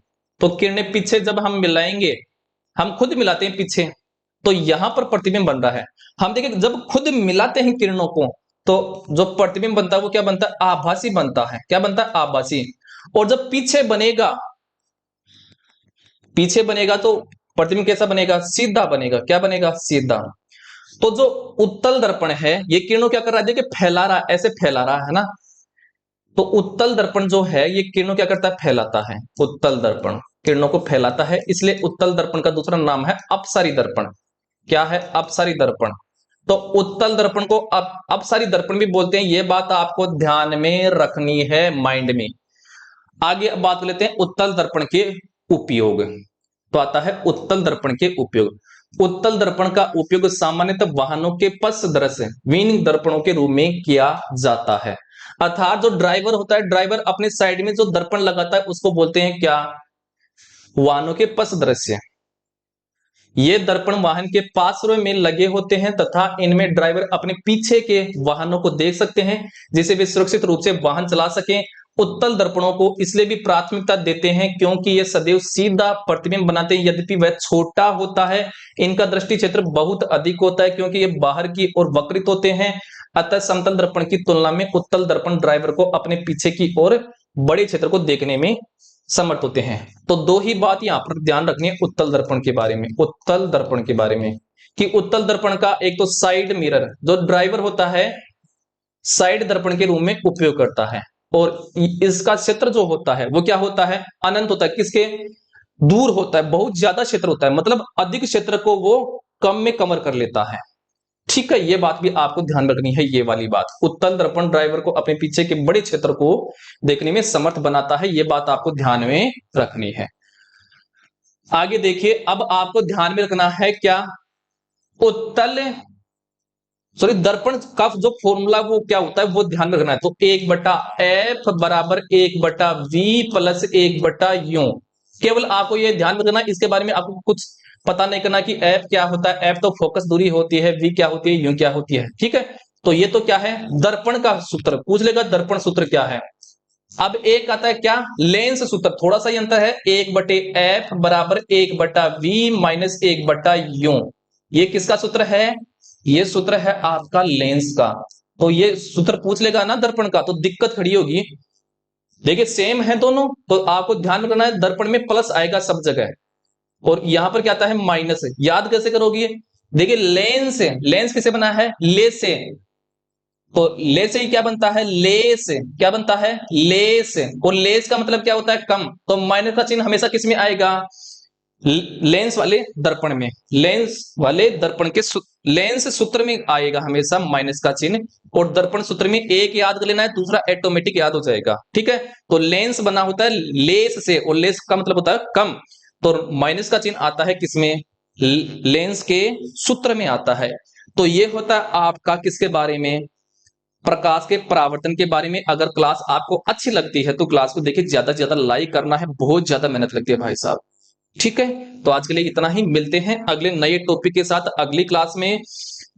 तो किरणें पीछे जब हम मिलाएंगे, हम खुद मिलाते हैं पीछे, तो यहां पर प्रतिबिंब बन रहा है। हम देखिए जब खुद मिलाते हैं किरणों को, तो जो प्रतिबिंब बनता है वो क्या बनता है, आभासी बनता है, क्या बनता है, आभासी। और जब पीछे बनेगा, पीछे बनेगा तो प्रतिबिंब कैसा बनेगा, सीधा बनेगा, क्या बनेगा, सीधा। तो जो उत्तल दर्पण है ये किरणों क्या कर रहा है, देखिए फैला रहा है, ऐसे फैला रहा है ना, तो उत्तल दर्पण जो है ये किरणों क्या करता है, फैलाता है, उत्तल दर्पण किरणों को फैलाता है, इसलिए उत्तल दर्पण का दूसरा नाम है अपसारी दर्पण। क्या है, अपसारी दर्पण। तो उत्तल दर्पण को अपसारी दर्पण भी बोलते हैं, यह बात आपको ध्यान में रखनी है, माइंड में। आगे अब बात कर लेते हैं उत्तल दर्पण के उपयोग। तो आता है उत्तल दर्पण के उपयोग। उत्तल दर्पण का उपयोग सामान्यतः वाहनों के पथ दृश्य विन दर्पणों के रूप में किया जाता है। अर्थात जो ड्राइवर होता है, ड्राइवर अपने साइड में जो दर्पण लगाता है उसको बोलते हैं क्या, वाहनों के पथ दृश्य। ये दर्पण वाहन के पार्श्व में लगे होते हैं तथा इनमें ड्राइवर अपने पीछे के वाहनों को देख सकते हैं, जिसे वे सुरक्षित रूप से वाहन चला सकें। उत्तल दर्पणों को इसलिए भी प्राथमिकता देते हैं क्योंकि ये सदैव सीधा प्रतिबिंब बनाते हैं, यद्यपि वह छोटा होता है, इनका दृष्टि क्षेत्र बहुत अधिक होता है क्योंकि ये बाहर की ओर वक्रित होते हैं। अतः समतल दर्पण की तुलना में उत्तल दर्पण ड्राइवर को अपने पीछे की ओर बड़े क्षेत्र को देखने में समर्थ होते हैं। तो दो ही बात यहां पर ध्यान रखनी है उत्तल दर्पण के बारे में, उत्तल दर्पण के बारे में, कि उत्तल दर्पण का एक तो साइड मिरर जो ड्राइवर होता है साइड दर्पण के रूप में उपयोग करता है, और इसका क्षेत्र जो होता है वो क्या होता है, अनंत होता है, किसके दूर होता है, बहुत ज्यादा क्षेत्र होता है, मतलब अधिक क्षेत्र को वो कम में कवर कर लेता है। ठीक है, ये बात भी आपको ध्यान रखनी है, ये वाली बात, उत्तल दर्पण ड्राइवर को अपने पीछे के बड़े क्षेत्र को देखने में समर्थ बनाता है, ये बात आपको ध्यान में रखनी है। आगे देखिए, अब आपको ध्यान में रखना है क्या, उत्तल सॉरी दर्पण का जो फॉर्मूला वो क्या होता है वो ध्यान में रखना है। तो 1/f बराबर 1/v प्लस 1/u, केवल आपको ये ध्यान में रखना, इसके बारे में आपको कुछ पता नहीं करना कि f क्या होता है, f तो फोकस दूरी होती है, v क्या होती है, u क्या होती है। ठीक है, तो ये तो क्या है, दर्पण का सूत्र पूछ लेगा, दर्पण सूत्र क्या है। अब एक आता है क्या, लेंस सूत्र, थोड़ा सा ही अंतर है, 1/f बराबर 1/v माइनस 1/u, ये किसका सूत्र है, ये सूत्र है आपका लेंस का। तो ये सूत्र पूछ लेगा ना दर्पण का, तो दिक्कत खड़ी होगी। देखिए सेम है दोनों, तो आपको ध्यान रखना है दर्पण में प्लस आएगा सब जगह, और यहां पर क्या आता है माइनस, याद कैसे करोगे, देखिए लेंस, लेंस किसे बना है, ले से, तो ले से ही क्या बनता है, लेस, क्या बनता है, लेस, और लेस का मतलब क्या होता है, कम, तो माइनस का चिन्ह हमेशा किस में आएगा, लेंस वाले दर्पण में, लेंस वाले दर्पण के लेंस सूत्र में आएगा हमेशा माइनस का चिन्ह, और दर्पण सूत्र में एक याद कर लेना है, दूसरा ऑटोमेटिक याद हो जाएगा। ठीक है, तो लेंस बना होता है लेस से, और लेस का मतलब होता है कम, तो माइनस का चिन्ह आता है किसमें, लेंस के सूत्र में आता है। तो ये होता है आपका किसके बारे में, प्रकाश के परावर्तन के बारे में। अगर क्लास आपको अच्छी लगती है तो क्लास को देखिए, ज्यादा से ज्यादा लाइक करना है, बहुत ज्यादा मेहनत लगती है भाई साहब। ठीक है, तो आज के लिए इतना ही, मिलते हैं अगले नए टॉपिक के साथ अगली क्लास में।